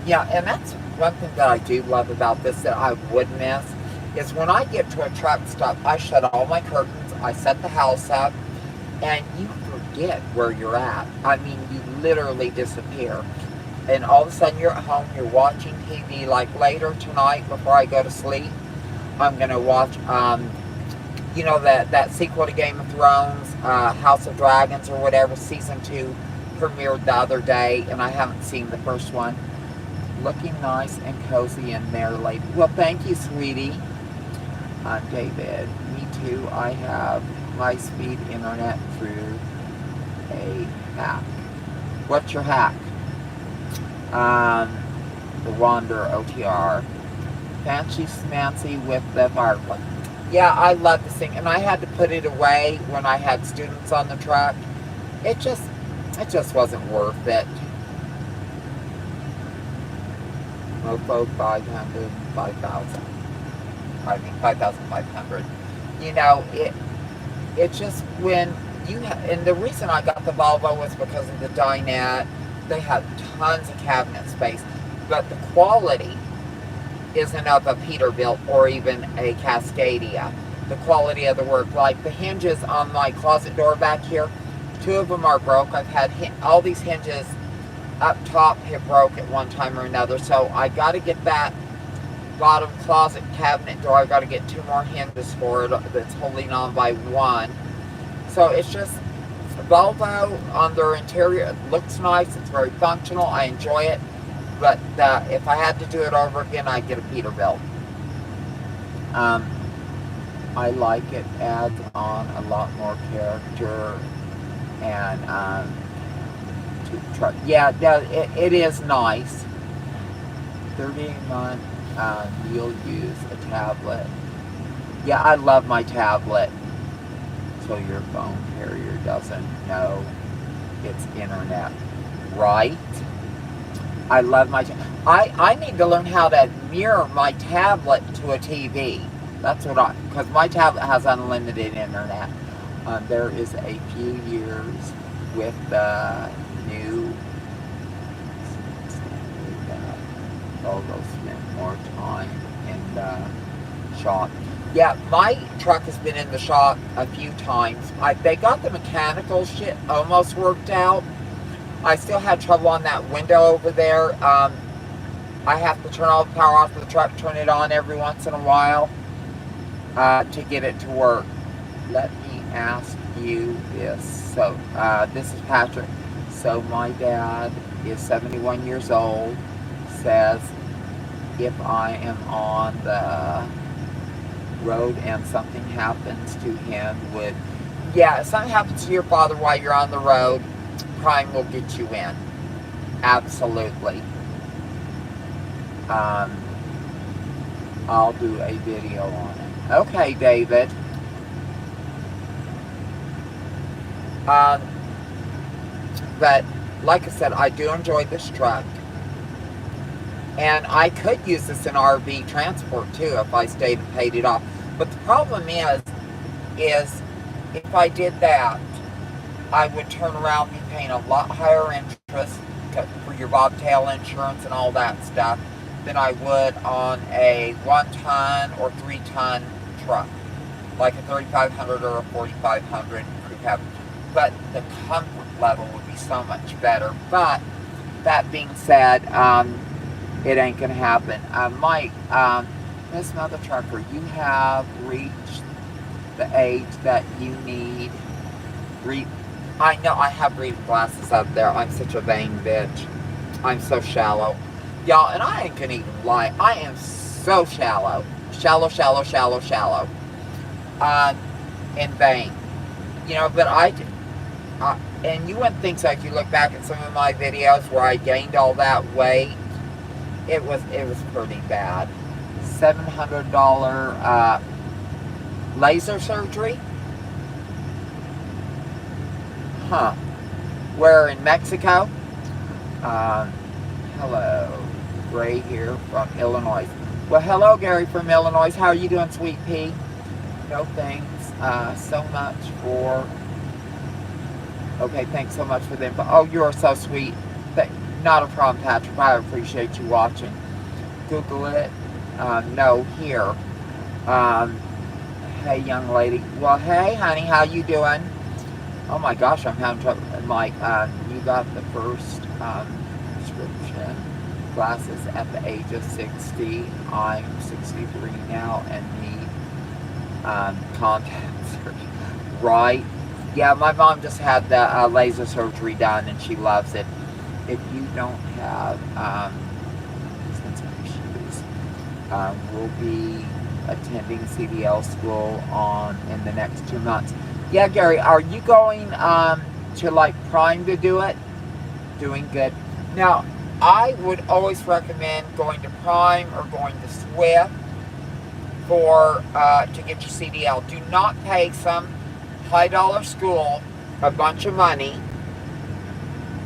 Yeah, and that's one thing that I do love about this that I would miss is when I get to a truck stop, I shut all my curtains, I set the house up, and you forget where you're at. I mean, you literally disappear. And all of a sudden you're at home, you're watching TV. Like later tonight before I go to sleep, I'm going to watch, you know, that sequel to Game of Thrones, House of Dragons or whatever, season 2 premiered the other day, and I haven't seen the first one. Looking nice and cozy in there, lady. Well, thank you, sweetie. David, me too. I have high-speed internet through a hack. What's your hack? The Wander OTR. Fancy smancy with the fireplace. Yeah, I love this thing, and I had to put it away when I had students on the truck. It just wasn't worth it. Mofo 500, 5,000. I mean 5,500. You know, it's just when you and the reason I got the Volvo was because of the dinette. They have tons of cabinet space, but the quality isn't of a Peterbilt or even a Cascadia. The quality of the work, like the hinges on my closet door back here, 2 of them are broke. I've had all these hinges up top have broke at one time or another, so I got to get that bottom closet cabinet door. I got to get 2 more hinges for it that's holding on by 1. So it's just Volvo on their interior. It looks nice. It's very functional. I enjoy it. But if I had to do it over again, I'd get a Peterbilt. I like it. Adds on a lot more character and to the truck. Yeah, it is nice. 30 a month. You'll use a tablet. Yeah, I love my tablet. So your phone carrier doesn't know it's internet, right? I love my I need to learn how to mirror my tablet to a TV. That's what because my tablet has unlimited internet. There is a few years with the new they'll spend more time in the shop. Yeah, my truck has been in the shop a few times. They got the mechanical shit almost worked out. I still had trouble on that window over there. I have to turn all the power off of the truck, turn it on every once in a while to get it to work. Let me ask you this. So, this is Patrick. So, my dad is 71 years old, says if I am on the road and something happens to him, if something happens to your father while you're on the road, crime will get you in. Absolutely. I'll do a video on it. Okay, David. But like I said, I do enjoy this truck. And I could use this in RV transport too if I stayed and paid it off. But the problem is if I did that, I would turn around and be paying a lot higher interest for your bobtail insurance and all that stuff than I would on a 1-ton or 3-ton truck, like a 3500 or a 4500 crew cab. But the comfort level would be so much better. But that being said, it ain't gonna happen. Mike, Miss Mother Trucker, you have reached the age that you need I know I have reading glasses up there. I'm such a vain bitch. I'm so shallow. Y'all, and I ain't gonna even lie. I am so shallow. Shallow, shallow, shallow, shallow. And vain. You know, but and you wouldn't think so if you look back at some of my videos where I gained all that weight. It was pretty bad. $700 laser surgery. Huh. Where in Mexico? Hello. Gray here from Illinois. Well, hello, Gary from Illinois. How are you doing, sweet pea? No thanks so much for... Okay, thanks so much for the info. Oh, you are so sweet. Not a problem, Patrick. I appreciate you watching. Google it. No, here. Hey, young lady. Well, hey, honey. How you doing? Oh, my gosh. I'm having trouble. Mike, you got the first prescription glasses at the age of 60. I'm 63 now and need contacts. Right. Yeah, my mom just had the laser surgery done and she loves it. If you don't have sensitive shoes, we'll be attending CDL school in the next 2 months. Yeah, Gary, are you going to like Prime to do it? Doing good. Now, I would always recommend going to Prime or going to Swift to get your CDL. Do not pay some high dollar school a bunch of money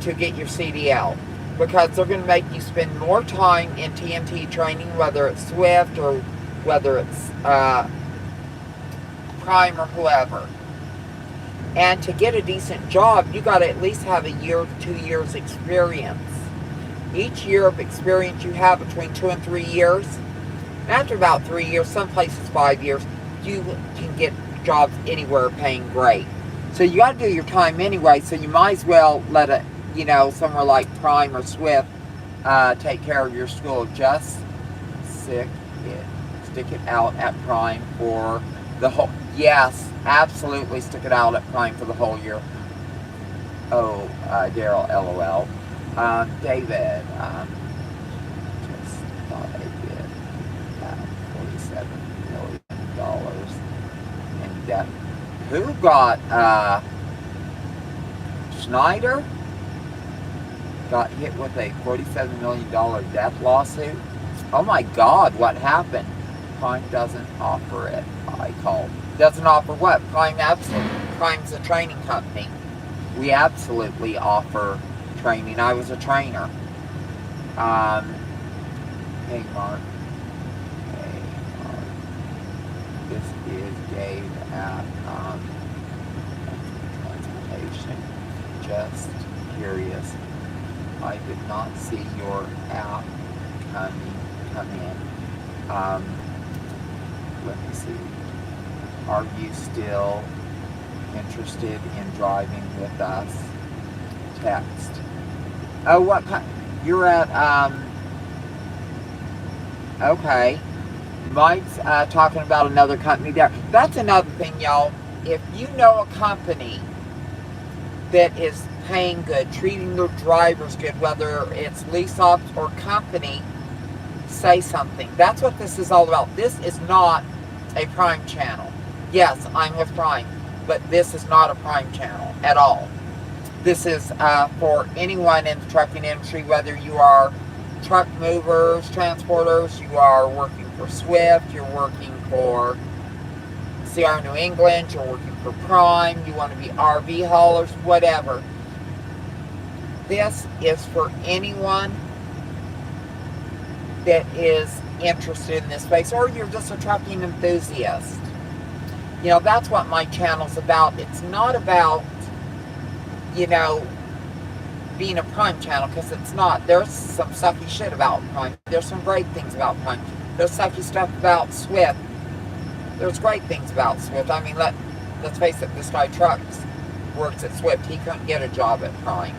to get your CDL, because they're going to make you spend more time in TNT training, whether it's Swift or whether it's Prime or whoever. And to get a decent job, you got to at least have a year to 2 years experience. Each year of experience you have between 2 and 3 years. After about 3 years, some places 5 years, you can get jobs anywhere paying great. So you got to do your time anyway, so you might as well let it, somewhere like Prime or Swift take care of your school. Just stick it out at Prime for the whole, yes, absolutely stick it out at Prime for the whole year. Oh, Daryl, LOL. David, just thought I did $47 million in debt. Who got, Schneider got hit with a $47 million death lawsuit? Oh my God, what happened? Prime doesn't offer it, I called. Doesn't offer what? Prime's a training company. We absolutely offer training. I was a trainer. Hey Mark. This is Dave at Transportation. Just curious. I did not see your app come in. Let me see. Are you still interested in driving with us? Text. Oh, what kind? You're at, okay. Mike's talking about another company there. That's another thing, y'all. If you know a company that is paying good, treating their drivers good, whether it's lease ops or company, say something. That's what this is all about. This is not a Prime channel. Yes, I'm with Prime, but this is not a Prime channel at all. This is for anyone in the trucking industry, whether you are truck movers, transporters, you are working for Swift, you're working for CR New England, you're working for Prime, you want to be RV haulers, whatever. This is for anyone that is interested in this space, or you're just a trucking enthusiast. That's what my channel's about. It's not about, being a Prime channel, because it's not. There's some sucky shit about Prime. There's some great things about Prime. There's sucky stuff about Swift. There's great things about Swift. I mean, let's face it, this guy Trucks works at Swift. He couldn't get a job at Prime.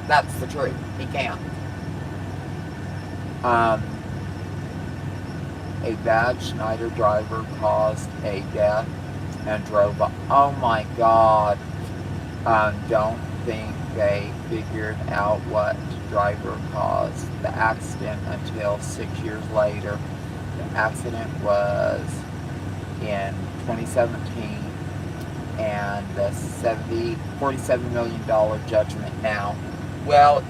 That's the truth. He can't. A bad Schneider driver caused a death and drove up. Oh my God. Don't think they figured out what driver caused the accident until 6 years later. The accident was in 2017, and the $47 million judgment now. Well,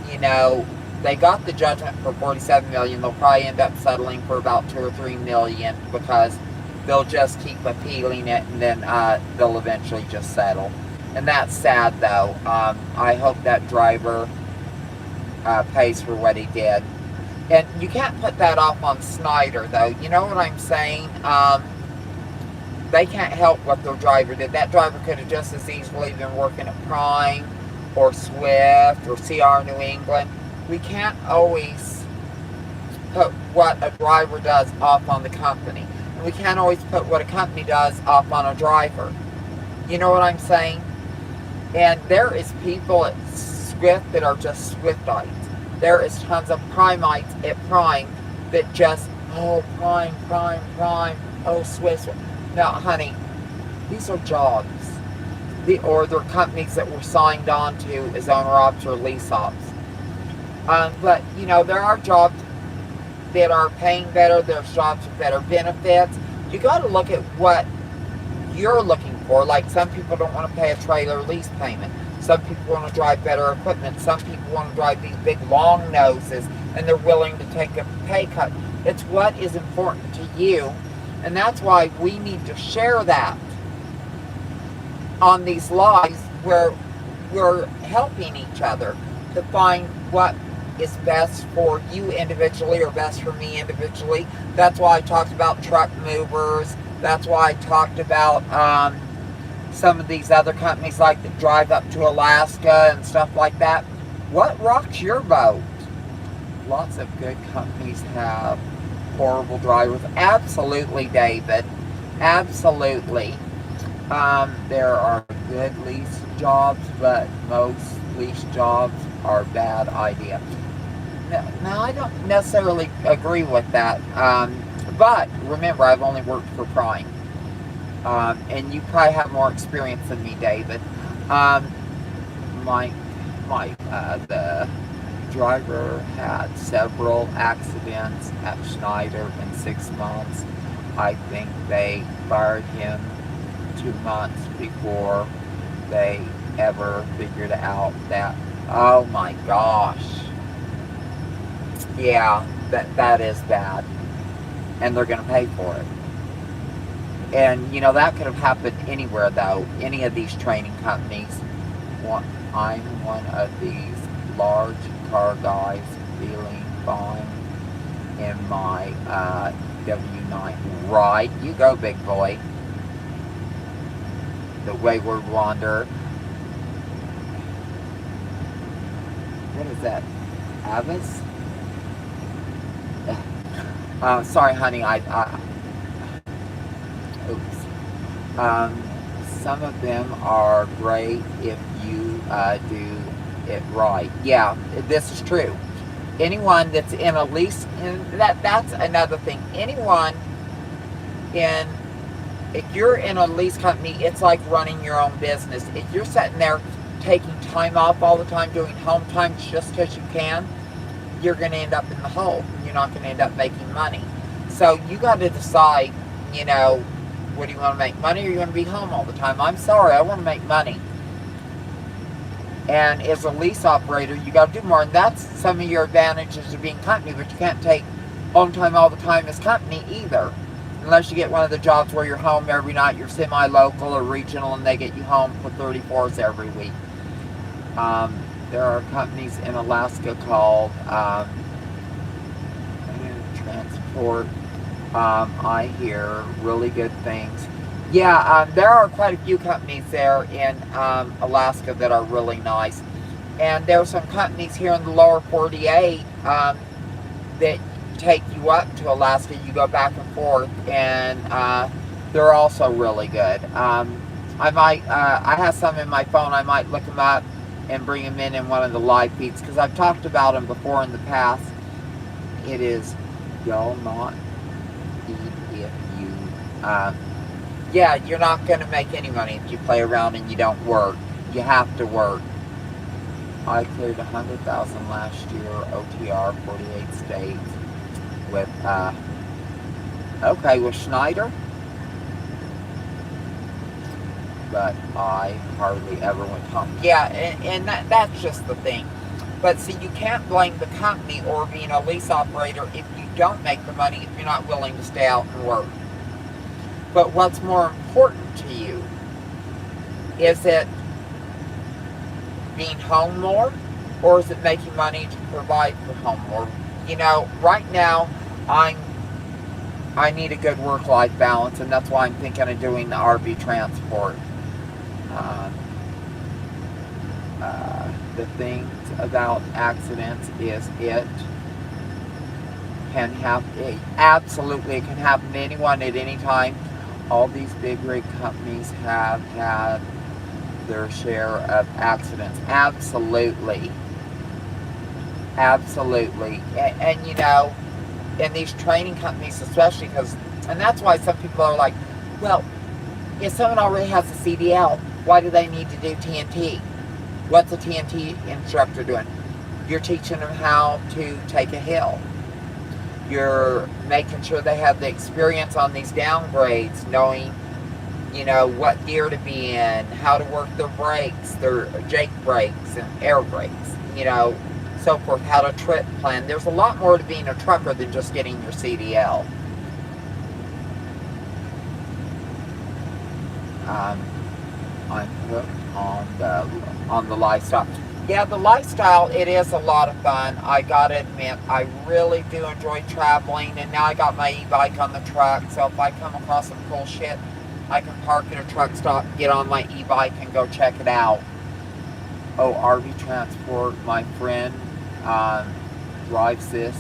they got the judgment for $47 million. They'll probably end up settling for about $2 or $3 million because they'll just keep appealing it, and then they'll eventually just settle. And that's sad, though. I hope that driver pays for what he did. And you can't put that off on Snyder, though. You know what I'm saying? They can't help what their driver did. That driver could have just as easily been working at Prime or Swift or CR New England. We can't always put what a driver does off on the company. And we can't always put what a company does off on a driver. You know what I'm saying? And there is people at Swift that are just Swiftites. There is tons of Primeites at Prime that just, oh, Prime, oh, Swift. No, honey, these are jobs. Or they're companies that were signed on to as owner-ops or lease-ops. But, there are jobs that are paying better. There's jobs with better benefits. You got to look at what you're looking for. Like, some people don't want to pay a trailer lease payment. Some people want to drive better equipment. Some people want to drive these big long noses, and they're willing to take a pay cut. It's what is important to you, and that's why we need to share that on these lives where we're helping each other to find what is best for you individually or best for me individually. That's why I talked about truck movers. That's why I talked about some of these other companies like that drive up to Alaska and stuff like that. What rocks your boat? Lots of good companies have horrible drivers. Absolutely, David. Absolutely. There are good lease jobs, but most lease jobs are a bad idea. Now, I don't necessarily agree with that. But remember, I've only worked for Prime. And you probably have more experience than me, David. The driver had several accidents at Schneider in 6 months. I think they fired him 2 months before they ever figured out that, oh my gosh. Yeah, that is bad. And they're going to pay for it. And, that could have happened anywhere, though. Any of these training companies. I'm one of these large car guys feeling fine in my W9. Right, you go, big boy. The Wayward Wanderer. What is that? Avis? Sorry, honey, oops. Some of them are great if you do it right. Yeah, this is true. Anyone that's in a lease, and that's another thing. If you're in a lease company, it's like running your own business. If you're sitting there taking time off all the time, doing home time just because you can, you're going to end up in the hole. You're not going to end up making money. So you got to decide, what do you want to make money, or you want to be home all the time? I'm sorry, I want to make money. And as a lease operator, you got to do more. And that's some of your advantages of being company, but you can't take home time all the time as company either. Unless you get one of the jobs where you're home every night, you're semi-local or regional, and they get you home for 34s every week. There are companies in Alaska called Transport. I hear really good things. Yeah, there are quite a few companies there in Alaska that are really nice. And there are some companies here in the lower 48 that take you up to Alaska. You go back and forth, and they're also really good. I have some in my phone. I might look them up and bring them in one of the live feeds, because I've talked about them before in the past. It is, y'all not eat if you, yeah, you're not going to make any money if you play around and you don't work. You have to work. I cleared 100,000 last year, OTR, 48 states, with, okay, with Schneider, but I hardly ever went home. Yeah, and that's just the thing. But see, you can't blame the company or being a lease operator if you don't make the money, if you're not willing to stay out and work. But what's more important to you? Is it being home more, or is it making money to provide for home more? You know, right now, I need a good work-life balance, and that's why I'm thinking of doing the RV transport. The things about accidents is it can happen. Absolutely, it can happen to anyone at any time. All these big rig companies have had their share of accidents. Absolutely. Absolutely. And you know, in these training companies especially, and that's why some people are like, well, if someone already has a CDL, why do they need to do TNT? What's a TNT instructor doing? You're teaching them how to take a hill. You're making sure they have the experience on these downgrades, knowing, you know, what gear to be in, how to work their brakes, their Jake brakes and air brakes, you know, so forth, how to trip plan. There's a lot more to being a trucker than just getting your CDL. I'm hooked on the lifestyle. Yeah, the lifestyle, it is a lot of fun. I gotta admit, I really do enjoy traveling, and now I got my e-bike on the truck, so if I come across some cool shit, I can park at a truck stop, get on my e-bike, and go check it out. Oh, RV transport, my friend drives this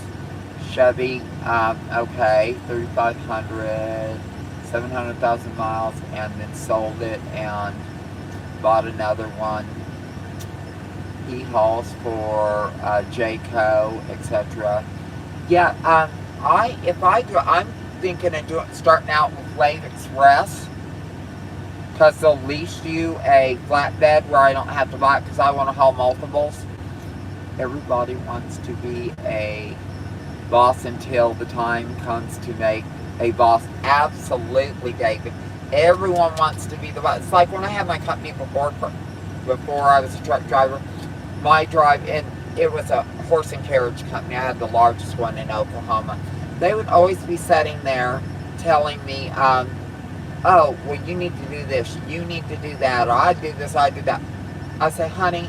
Chevy, okay, 3,500, 700,000 miles, and then sold it and bought another one. He hauls for Jayco, etc. Yeah, I'm thinking of starting out with Wave Express, because they'll lease you a flatbed where I don't have to buy it because I want to haul multiples. Everybody wants to be a boss until the time comes to make a boss. Absolutely, David. Everyone wants to be the boss. It's like when I had my company before I was a truck driver. My drive, and it was a horse and carriage company. I had the largest one in Oklahoma. They would always be sitting there telling me, oh, well, you need to do this, you need to do that, or I do this, I do that. I say, honey,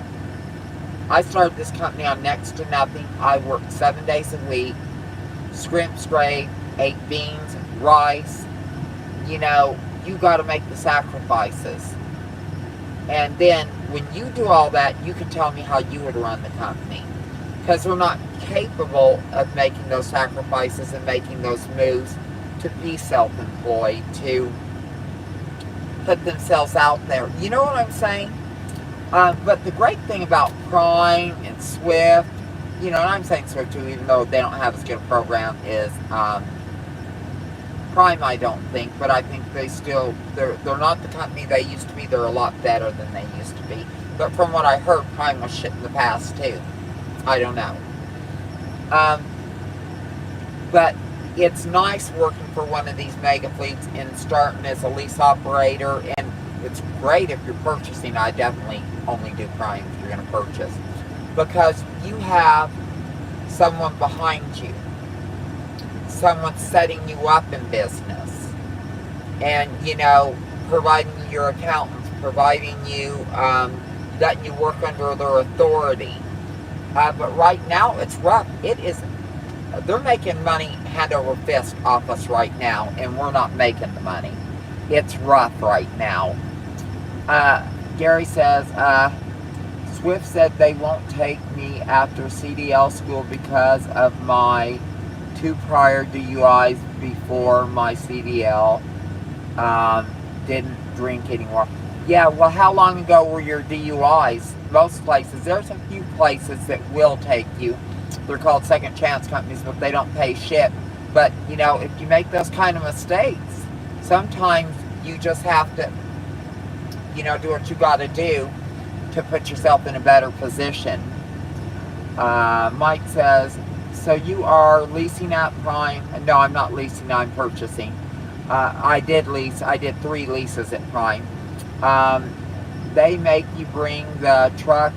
I started this company on next to nothing. I worked 7 days a week, scrimp scrape, ate beans, rice. You know, you got to make the sacrifices. And then when you do all that, you can tell me how you would run the company. Because we're not capable of making those sacrifices and making those moves to be self-employed, to put themselves out there. You know what I'm saying? But the great thing about Prime and Swift, you know, and I'm saying Swift too, even though they don't have as good a program, is Prime, I don't think, but I think they're not the company they used to be. They're a lot better than they used to be. But from what I heard, Prime was shit in the past too. I don't know. But it's nice working for one of these mega fleets and starting as a lease operator, and it's great if you're purchasing. I definitely only do Prime if you're going to purchase, because you have someone behind you, someone setting you up in business, and, you know, providing you your accountants, providing you, letting you work under their authority. But right now, it's rough. They're making money hand over fist off us right now, and we're not making the money. It's rough right now. Gary says, Swift said they won't take me after CDL school because of my 2 prior DUIs before my CDL. Didn't drink anymore. Yeah, well, how long ago were your DUIs? Most places, there's a few places that will take you. They're called second chance companies, but they don't pay shit. But, you know, if you make those kind of mistakes, sometimes you just have to, you know, do what you got to do. to put yourself in a better position. Mike says, so you are leasing at Prime? No, I'm not leasing, I'm purchasing. I did 3 leases at Prime. They make you bring the truck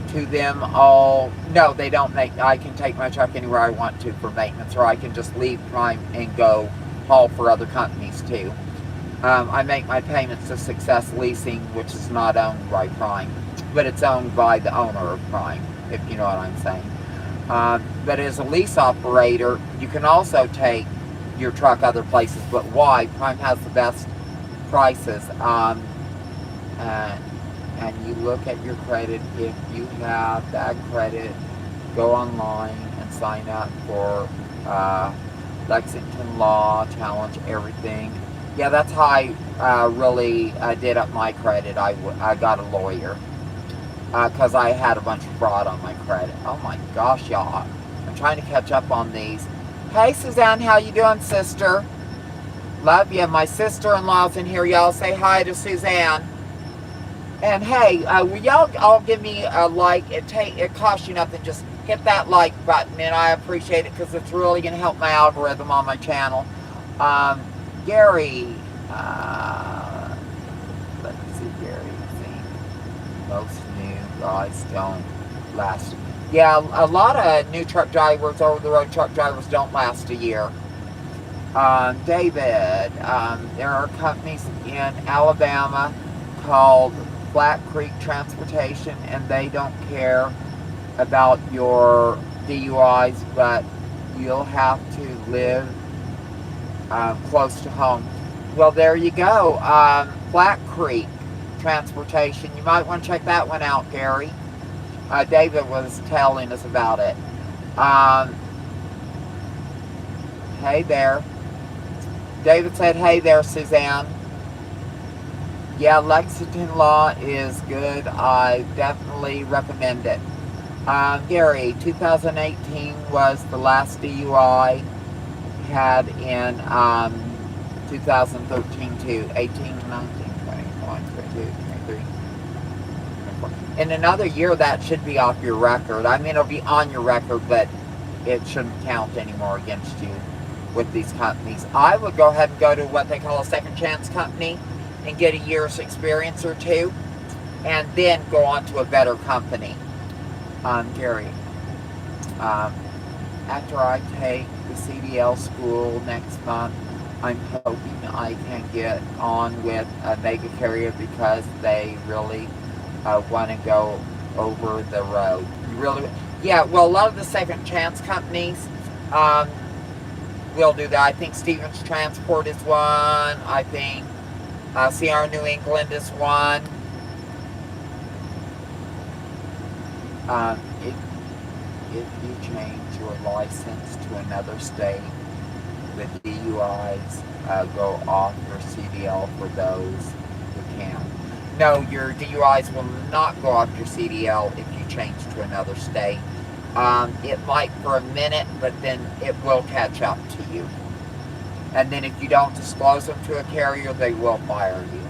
to them all. No, they don't make. I can take my truck anywhere I want to for maintenance, or I can just leave Prime and go haul for other companies too. I make my payments to Success Leasing, which is not owned by Prime, but it's owned by the owner of Prime, if you know what I'm saying. But as a lease operator, you can also take your truck other places. But why? Prime has the best prices. And you look at your credit. If you have bad credit, go online and sign up for Lexington Law, challenge everything. Yeah, that's how I really did up my credit. I got a lawyer because I had a bunch of fraud on my credit. Oh my gosh, y'all. I'm trying to catch up on these. Hey, Suzanne, how you doing, sister? Love you. My sister-in-law's in here. Y'all say hi to Suzanne. And hey, will y'all all give me a like? It costs you nothing. Just hit that like button, and I appreciate it because it's really going to help my algorithm on my channel. Gary, let's see, Gary. Most new guys don't last. Yeah, a lot of new truck drivers, over-the-road truck drivers, don't last a year. David, there are companies in Alabama called Flat Creek Transportation, and they don't care about your DUIs, but you'll have to live close to home. Well, there you go. Flat Creek Transportation. You might want to check that one out, Gary. David was telling us about it. Hey there. David said, hey there, Suzanne. Yeah, Lexington Law is good. I definitely recommend it. Gary, 2018 was the last DUI had in 2013 too. 18, 19, 21, 22, 23. In another year, that should be off your record. I mean, it'll be on your record, but it shouldn't count anymore against you with these companies. I would go ahead and go to what they call a second chance company and get a year's experience or two, and then go on to a better company. Gary, after I take the CDL school next month, I'm hoping I can get on with a mega carrier because they really want to go over the road. Really, yeah. Well, a lot of the second chance companies will do that. I think Stevens Transport is one. I think CR New England is one. If you change your license to another state, the DUIs go off your CDL for those who can. No, your DUIs will not go off your CDL if you change to another state. It might for a minute, but then it will catch up to you. And then if you don't disclose them to a carrier, they will fire you.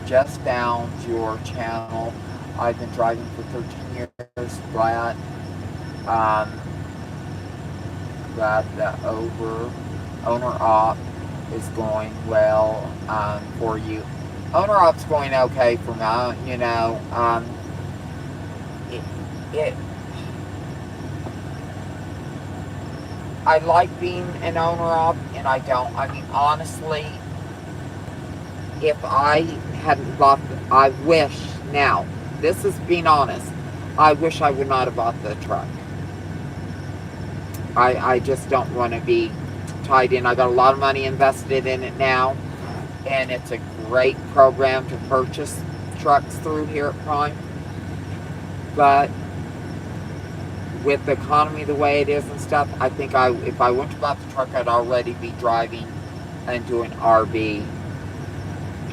Just found your channel. I've been driving for 13 years. Glad the owner-op is going well for you. Owner-op's going okay for me. You know, I like being an owner-op, and I don't. I mean, honestly, if I hadn't bought, I wish now. This is being honest. I wish I would not have bought the truck. I just don't want to be tied in. I got a lot of money invested in it now, and it's a great program to purchase trucks through here at Prime. But with the economy the way it is and stuff, I think if I went to buy the truck, I'd already be driving and doing RV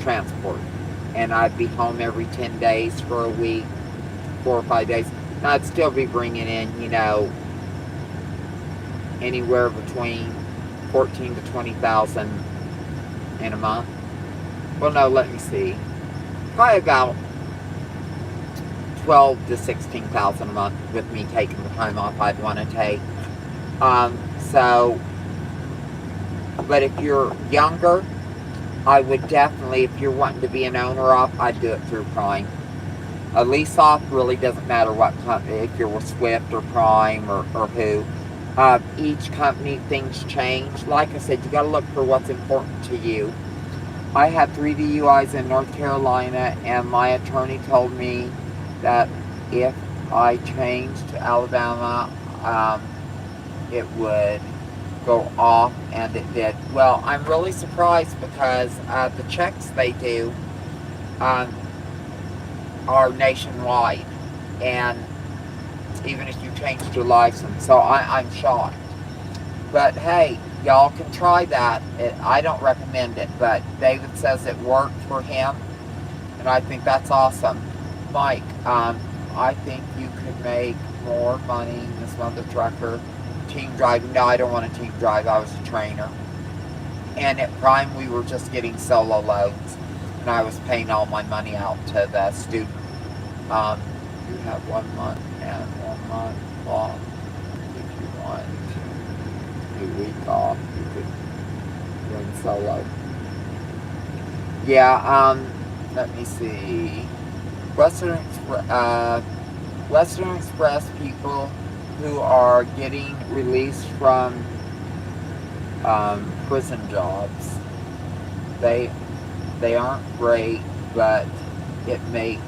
transport. And I'd be home every 10 days for a week, 4 or 5 days. And I'd still be bringing in, you know, anywhere between 14 to 20,000 in a month. Well, no, let me see. probably about 12 to 16,000 a month with me taking the time off I'd want to take. So, but if you're younger, I would definitely, if you're wanting to be an owner off, I'd do it through Prime. A lease off really doesn't matter what company, if you're with Swift or Prime or who. Each company, things change. Like I said, you got to look for what's important to you. I had 3 DUIs in North Carolina, and my attorney told me that if I changed to Alabama, it would go off, and it did. Well, I'm really surprised because the checks they do are nationwide, and even if you changed your license, so I'm shocked. But hey, y'all can try that. I don't recommend it, but David says it worked for him, and I think that's awesome. Mike, I think you could make more money this month of trucker. Team driving. No, I don't want to team drive. I was a trainer. And at Prime, we were just getting solo loads, and I was paying all my money out to the student. You have 1 month and 1 month off. If you want a week off, you could run solo. Yeah, let me see. Western Express people who are getting released from prison jobs. They aren't great, but it may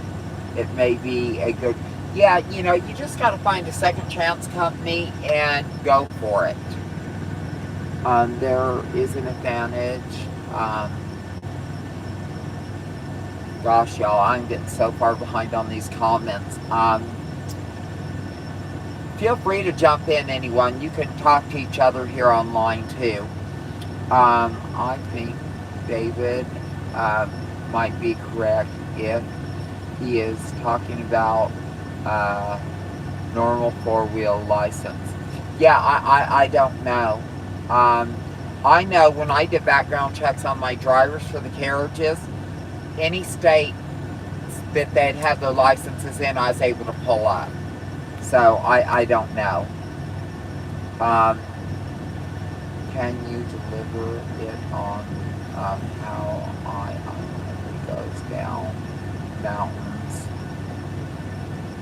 be a good. Yeah, you just got to find a second chance company and go for it. There is an advantage. Gosh, y'all, I'm getting so far behind on these comments. Feel free to jump in, anyone. You can talk to each other here online too. I think David might be correct if he is talking about normal four-wheel license. Yeah, I don't know. I know when I did background checks on my drivers for the carriages, any state that they'd have their licenses in, I was able to pull up. So I don't know. Can you deliver it on how I goes down mountains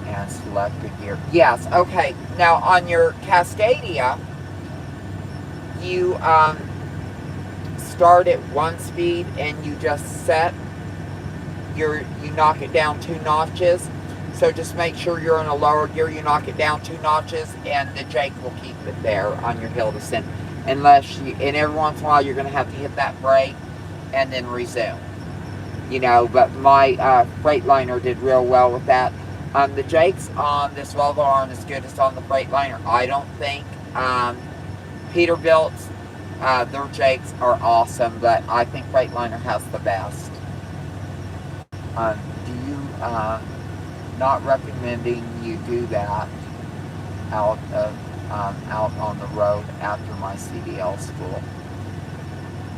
and select the gear? Yes. Okay. Now on your Cascadia, you start at 1 speed and you just set you knock it down 2 notches. So just make sure you're in a lower gear, you knock it down 2 notches, and the Jake will keep it there on your hill descent. Unless and every once in a while you're going to have to hit that brake and then resume. But my Freightliner did real well with that. The Jakes on this Volvo aren't as good as on the Freightliner, I don't think. Peterbilt's, their Jakes are awesome, but I think Freightliner has the best. Do you... not recommending you do that out on the road after my CDL school.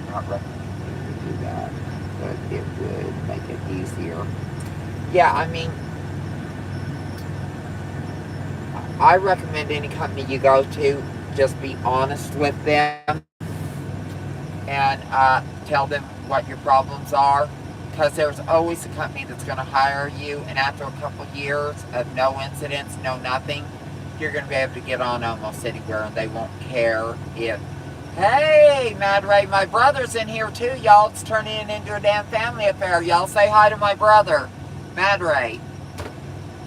Not recommending you do that, but it would make it easier. Yeah, I mean, I recommend any company you go to, just be honest with them and tell them what your problems are. Because there's always a company that's going to hire you, and after a couple of years of no incidents, no nothing, you're going to be able to get on almost anywhere, and they won't care if, hey, Mad Ray, my brother's in here too, y'all. It's turning into a damn family affair. Y'all say hi to my brother, Mad Ray.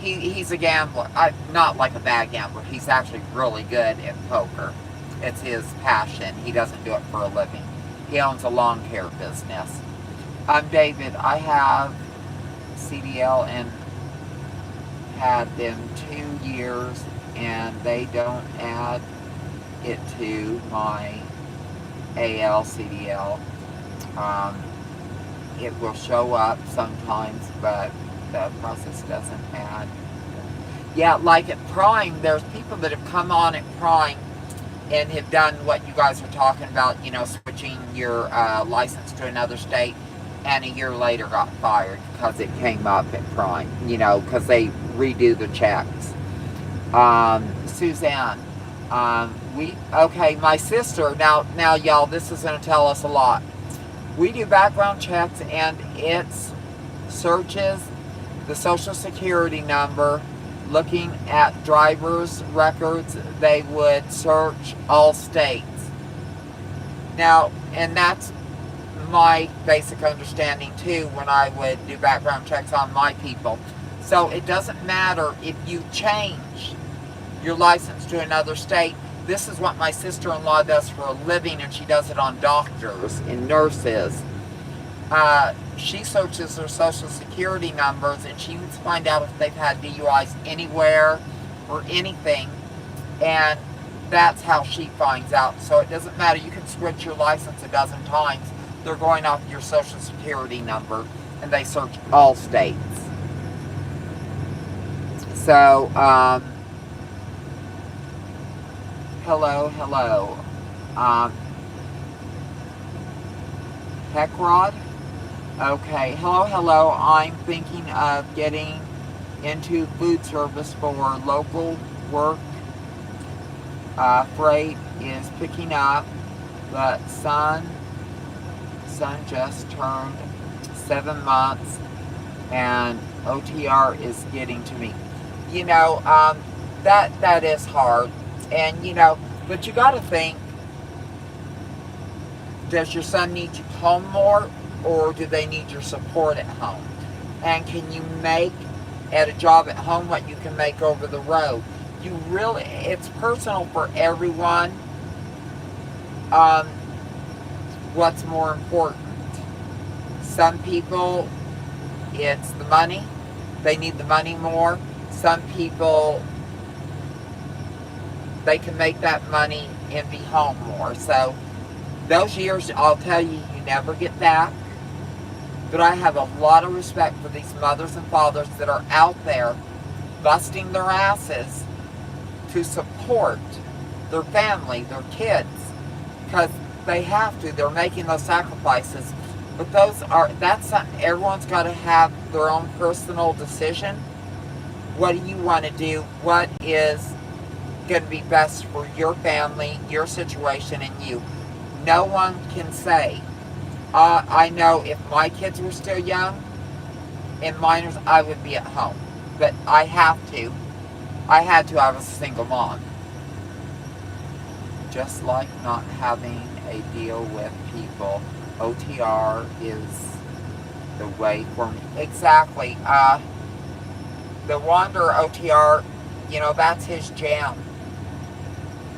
He's a gambler. Not like a bad gambler. He's actually really good at poker. It's his passion. He doesn't do it for a living. He owns a lawn care business. David, I have CDL and had them 2 years, and they don't add it to my AL CDL. It will show up sometimes, but the process doesn't add. Yeah, like at Prime, there's people that have come on at Prime and have done what you guys are talking about, switching your license to another state. and a year later got fired because it came up at crime, because they redo the checks. Suzanne, my sister, now y'all, this is going to tell us a lot. We do background checks, and it searches the social security number. Looking at driver's records, they would search all states. Now, and that's my basic understanding too when I would do background checks on my people. So it doesn't matter if you change your license to another state. This is what my sister-in-law does for a living, and she does it on doctors and nurses. She searches their social security numbers, and she needs to find out if they've had DUIs anywhere or anything, and that's how she finds out. So it doesn't matter. You can switch your license a dozen times. They're going off your social security number, and they search all states. So, hello. Heckrod? Okay, hello. I'm thinking of getting into food service for local work. Freight is picking up, but son just turned 7 months, and OTR is getting to me. That is hard, and but you got to think, does your son need you home more, or do they need your support at home? And can you make at a job at home what you can make over the road? It's personal for everyone. What's more important? Some people, it's the money. They need the money more. Some people, they can make that money and be home more. So those years, I'll tell you, you never get back. But I have a lot of respect for these mothers and fathers that are out there busting their asses to support their family, their kids, because they have to. They're making those sacrifices. But that's something everyone's got to have their own personal decision. What do you want to do? What is going to be best for your family, your situation, and you? No one can say. I know if my kids were still young and minors, I would be at home. But I have to. I had to. I was a single mom. Just like not having a deal with people, OTR is the way for me. Exactly. The Wander OTR, that's his jam.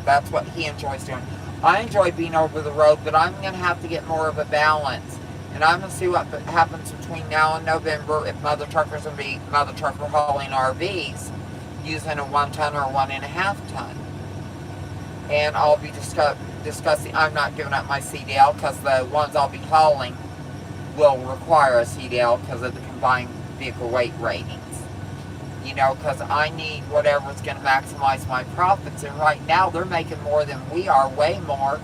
That's what he enjoys doing. I enjoy being over the road, but I'm going to have to get more of a balance. And I'm going to see what happens between now and November if Mother Trucker's going to be Mother Trucker hauling RVs using a 1 ton or a 1.5 ton. And I'll be discussing, I'm not giving up my CDL because the ones I'll be hauling will require a CDL because of the combined vehicle weight ratings. Because I need whatever's going to maximize my profits. And right now, they're making more than we are, way more.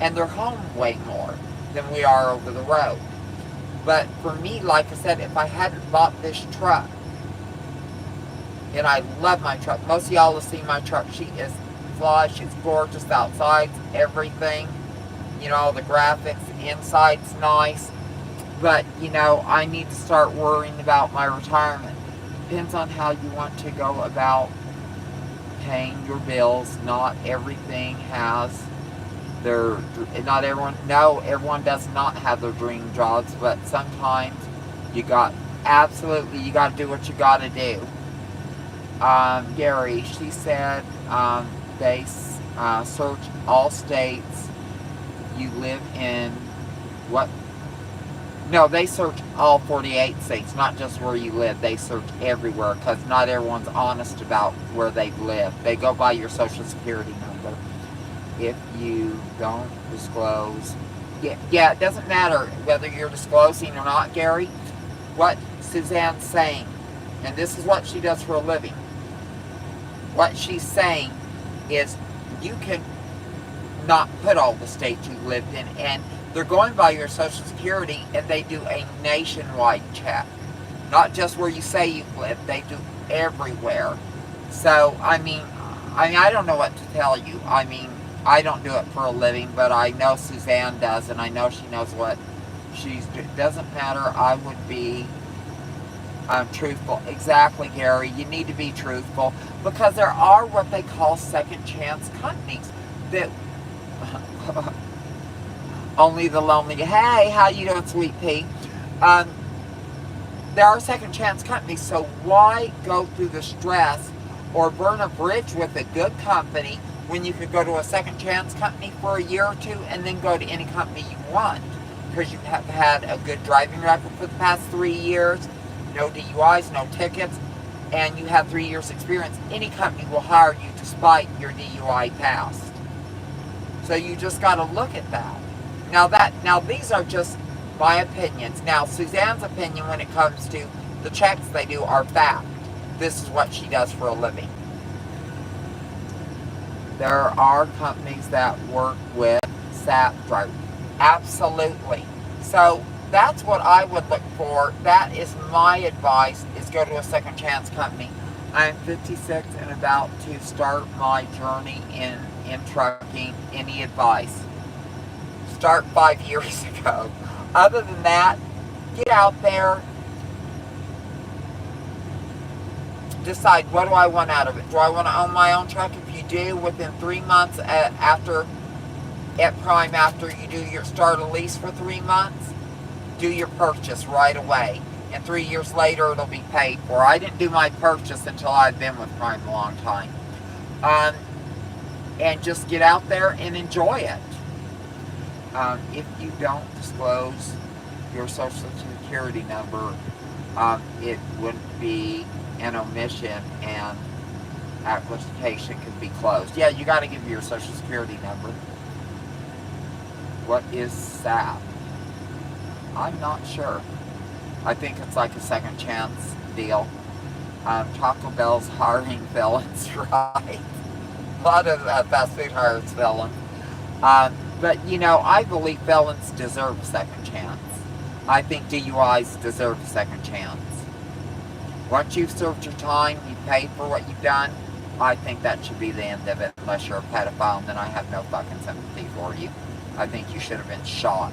And they're home way more than we are over the road. But for me, like I said, if I hadn't bought this truck, and I love my truck. Most of y'all have seen my truck. She is fly. She's gorgeous outside. Everything. All the graphics. The inside's nice. But, I need to start worrying about my retirement. Depends on how you want to go about paying your bills. Not everything has everyone does not have their dream jobs, but sometimes you got to do what you got to do. Gary, she said they search all states. You live in what? No, they search all 48 states, not just where you live. They search everywhere because not everyone's honest about where they've lived. They go by your social security number. If you don't disclose, yeah, it doesn't matter whether you're disclosing or not, Gary. What Suzanne's saying, and this is what she does for a living. What she's saying is you can not put all the states you lived in, and They're going by your Social Security, and they do a nationwide check. Not just where you say you live, they do everywhere. So, I don't know what to tell you. I mean, I don't do it for a living, but I know Suzanne does, and I know she knows what she's doing. It doesn't matter. I would be truthful. Exactly, Gary. You need to be truthful, because there are what they call second chance companies that only the lonely. Hey, how you doing, sweet pea? There are second chance companies, so why go through the stress or burn a bridge with a good company when you could go to a second chance company for a year or two and then go to any company you want? Because you have had a good driving record for the past 3 years, no DUIs, no tickets, and you have 3 years experience. Any company will hire you despite your DUI past. So you just got to look at that. Now these are just my opinions. Now, Suzanne's opinion when it comes to the checks they do are fact. This is what she does for a living. There are companies that work with SAP drivers. Absolutely. So that's what I would look for. That is my advice, is go to a second chance company. I'm 56 and about to start my journey in trucking. Any advice? Start 5 years ago. Other than that, get out there, decide, what do I want out of it? Do I want to own my own truck? If you do, within 3 months at Prime, after you do start a lease for 3 months, do your purchase right away. And 3 years later, it'll be paid for. I didn't do my purchase until I've been with Prime a long time. And just get out there and enjoy it. If you don't disclose your Social Security number, it wouldn't be an omission, and application could be closed. Yeah, you got to give your Social Security number. What is SAP? I'm not sure. I think it's like a second chance deal. Taco Bell's hiring felons, right? A lot of fast food hires felons. But, I believe felons deserve a second chance. I think DUIs deserve a second chance. Once you've served your time, you pay for what you've done, I think that should be the end of it, unless you're a pedophile, and then I have no fucking sympathy for you. I think you should have been shot.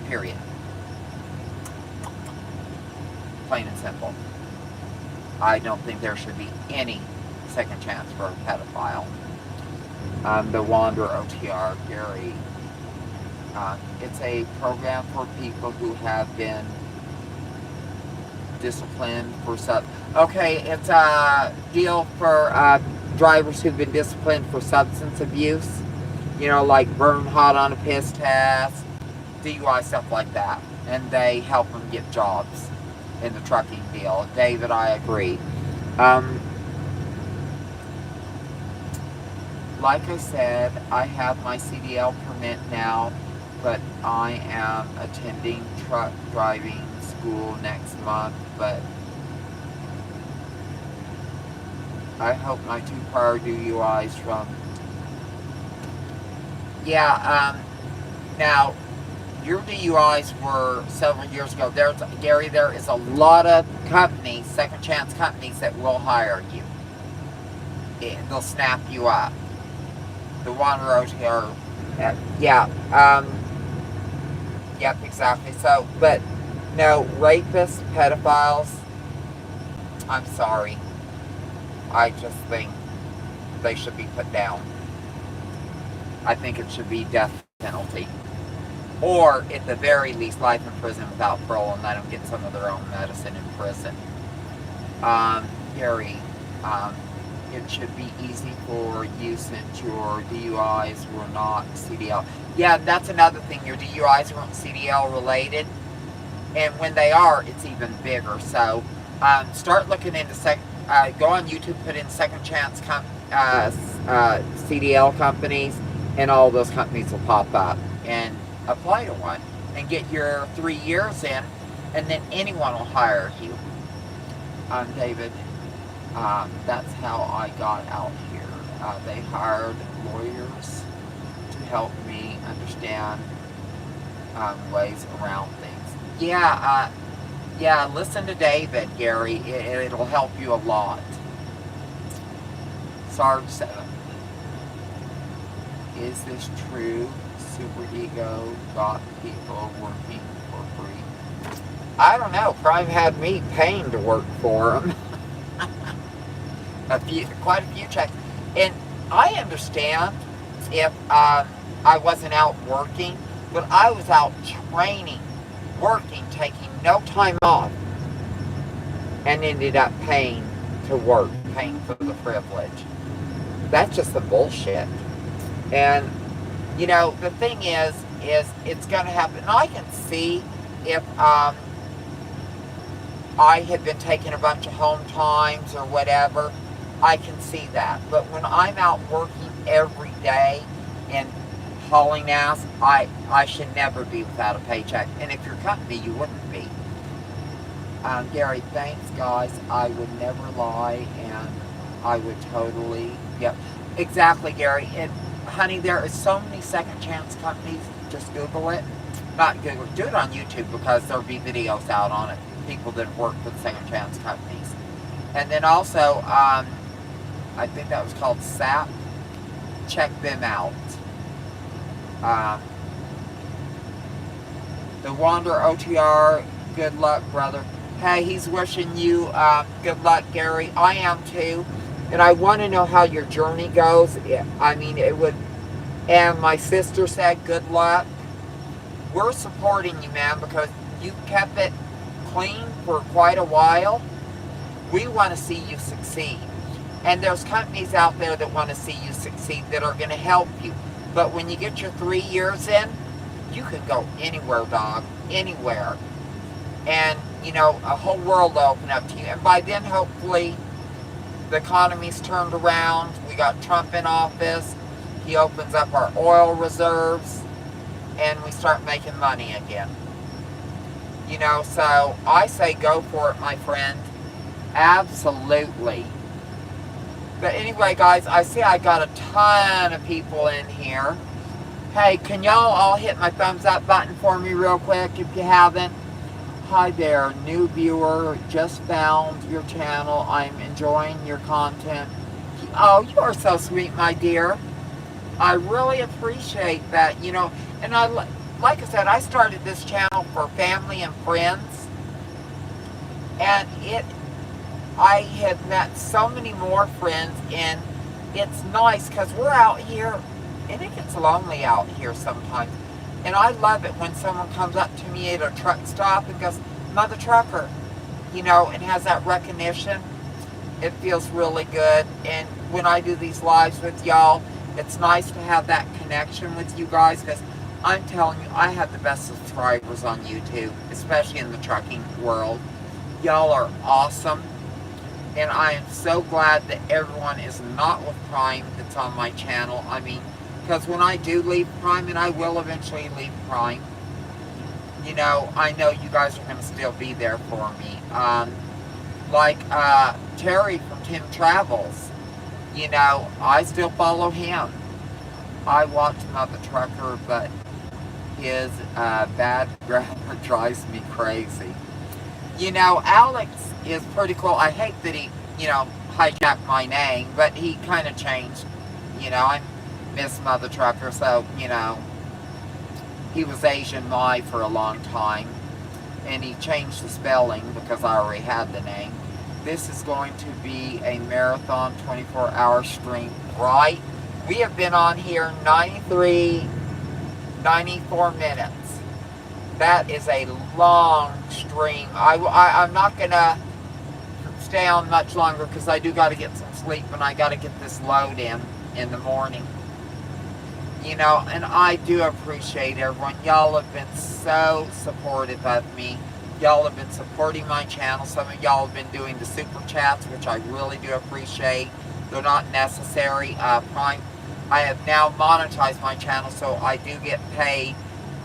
Period. Plain and simple. I don't think there should be any second chance for a pedophile. The Wander OTR, Gary. It's a program for people who have been disciplined for Okay, it's a deal for drivers who've been disciplined for substance abuse. Like burn hot on a piss test, DUI, stuff like that. And they help them get jobs in the trucking deal. David, I agree. Like I said, I have my CDL permit now, but I am attending truck driving school next month, but I hope my 2 prior DUIs from... Yeah, now, your DUIs were several years ago. Gary, there is a lot of companies, second chance companies, that will hire you. They'll snap you up. The one road here, yep, exactly. So, but no, rapists, pedophiles, I'm sorry. I just think they should be put down. I think it should be death penalty. Or, at the very least, life in prison without parole, and let them get some of their own medicine in prison. Gary, it should be easy for you since your DUIs were not CDL. Yeah, that's another thing. Your DUIs weren't CDL related. And when they are, it's even bigger. So, start looking into go on YouTube, put in second chance CDL companies, and all those companies will pop up. And apply to one. And get your 3 years in, and then anyone will hire you. David. That's how I got out here. They hired lawyers to help me understand ways around things. Yeah, yeah, listen to David, Gary. It'll help you a lot. Sarge said, is this true? Superego got people working for free. I don't know. Prime had me paying to work for him. Quite a few checks. And I understand if I wasn't out working, but I was out training, working, taking no time off, and ended up paying to work, paying for the privilege. That's just the bullshit. And, you know, the thing is it's going to happen. And I can see if I had been taking a bunch of home times or whatever, I can see that. But when I'm out working every day and hauling ass, I should never be without a paycheck. And if your company, you wouldn't be. Gary, thanks, guys. I would never lie, and I would totally, yep. Exactly, Gary. And, honey, there is so many second chance companies. Just Google it. Not Google, do it on YouTube, because there'll be videos out on it. People that work with second chance companies. And then also, I think that was called SAP. Check them out. The Wander OTR, good luck, brother. Hey, he's wishing you good luck, Gary. I am too. And I want to know how your journey goes. I mean, it would. And my sister said, good luck. We're supporting you, man, because you kept it clean for quite a while. We want to see you succeed. And there's companies out there that want to see you succeed that are going to help you. But when you get your 3 years in, you can go anywhere, dog. Anywhere. And, you know, a whole world will open up to you. And by then, hopefully, the economy's turned around. We got Trump in office. He opens up our oil reserves. And we start making money again. You know, so I say go for it, my friend. Absolutely. But anyway, guys, I see I got a ton of people in here. Hey, can y'all all hit my thumbs up button for me real quick if you haven't? Hi there, new viewer. Just found your channel. I'm enjoying your content. Oh, you are so sweet, my dear. I really appreciate that, you know. And like I said, I started this channel for family and friends. And I have met so many more friends, and it's nice because we're out here, and it gets lonely out here sometimes. And I love it when someone comes up to me at a truck stop and goes, Mother Trucker, you know, and has that recognition. It feels really good. And when I do these lives with y'all, it's nice to have that connection with you guys, because I'm telling you, I have the best subscribers on YouTube, especially in the trucking world. Y'all are awesome. And I am so glad that everyone is not with Prime that's on my channel. I mean, because when I do leave Prime, and I will eventually leave Prime, you know, I know you guys are going to still be there for me. Like Terry from Tim Travels, you know, I still follow him. I watch Mother Trucker, but his bad grammar drives me crazy. You know, Alex is pretty cool. I hate that he, you know, hijacked my name, but he kind of changed. You know, I'm Miss Mother Trucker, so, you know, he was Asian Mai for a long time, and he changed the spelling because I already had the name. This is going to be a marathon 24-hour stream, right? We have been on here 94 minutes. That is a long stream. I'm not going to stay on much longer because I do got to get some sleep, and I got to get this load in the morning. You know, and I do appreciate everyone. Y'all have been so supportive of me. Y'all have been supporting my channel. Some of y'all have been doing the super chats, which I really do appreciate. They're not necessary. Prime, I have now monetized my channel, so I do get paid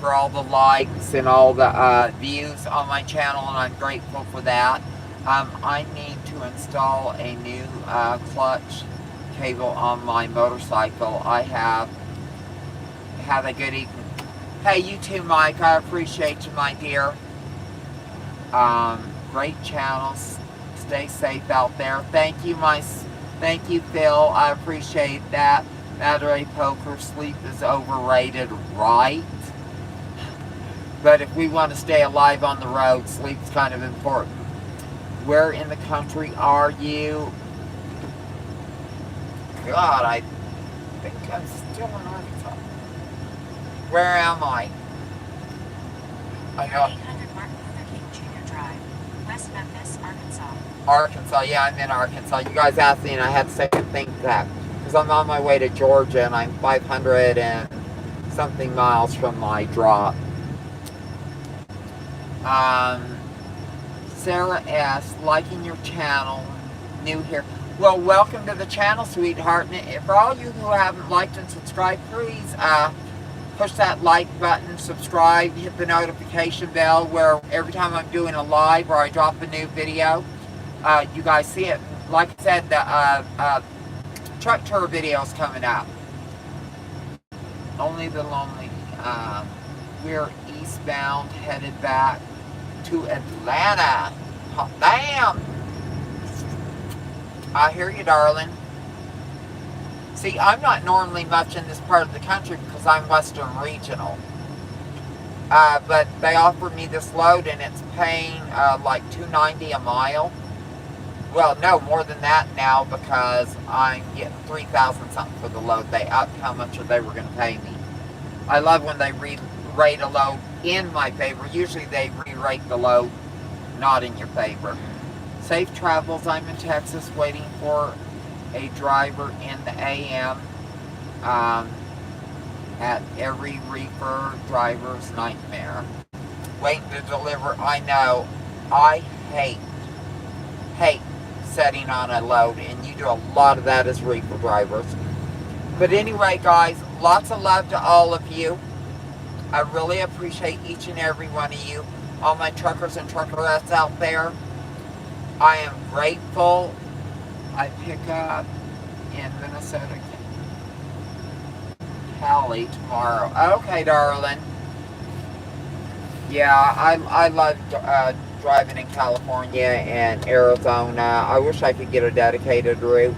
for all the likes and all the views on my channel, and I'm grateful for that. I need to install a new clutch cable on my motorcycle. I have a good evening. Hey, you too, Mike. I appreciate you, my dear. Great channels. Stay safe out there. Thank you, Phil. I appreciate that. Madeira poker, sleep is overrated, right? But if we want to stay alive on the road, sleep's kind of important. Where in the country are you? God, I think I'm still in Arkansas. Where am I? I know. 800 Martin Luther King Jr. Drive, West Memphis, Arkansas. Arkansas, yeah, I'm in Arkansas. You guys asked me and I had to second think that. Because I'm on my way to Georgia and I'm 500 and something miles from my drop. Sarah S., liking your channel, new here. Well, welcome to the channel, sweetheart. And for all you who haven't liked and subscribed, please push that like button, subscribe, hit the notification bell where every time I'm doing a live or I drop a new video, you guys see it. Like I said, the truck tour video is coming up. Only the lonely. We're eastbound, headed back to Atlanta. Hot damn! I hear you, darling. See, I'm not normally much in this part of the country because I'm Western Regional. But they offered me this load and it's paying like $2.90 a mile. Well, no, more than that now because I'm getting $3,000 something for the load. They upped how much they were going to pay me. I love when they re-rate a load in my favor. Usually they re-rate the load not in your favor. Safe travels. I'm in Texas waiting for a driver in the AM at every reefer driver's nightmare. Waiting to deliver. I know. I hate setting on a load, and you do a lot of that as reefer drivers. But anyway, guys, lots of love to all of you. I really appreciate each and every one of you, all my truckers and truckerettes out there. I am grateful. I pick up in Minnesota, Cali tomorrow. Okay, darling. Yeah, I love driving in California and Arizona. I wish I could get a dedicated route.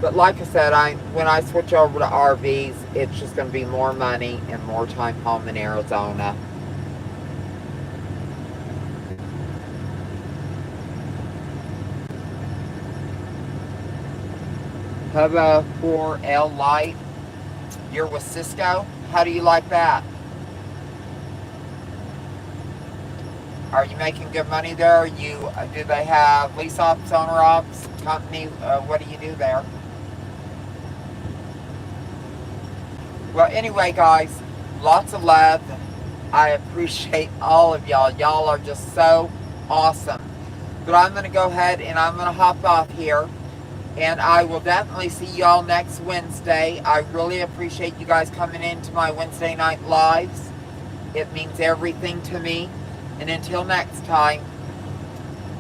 But like I said, when I switch over to RVs, it's just going to be more money and more time home in Arizona. Hubba 4L Light. You're with Cisco? How do you like that? Are you making good money there? Do they have lease ops, owner ops, company? What do you do there? Well, anyway, guys, lots of love. I appreciate all of y'all. Y'all are just so awesome. But I'm going to go ahead and I'm going to hop off here. And I will definitely see y'all next Wednesday. I really appreciate you guys coming into my Wednesday night lives. It means everything to me. And until next time,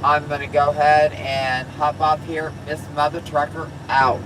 I'm going to go ahead and hop off here. Miss Mother Trucker out.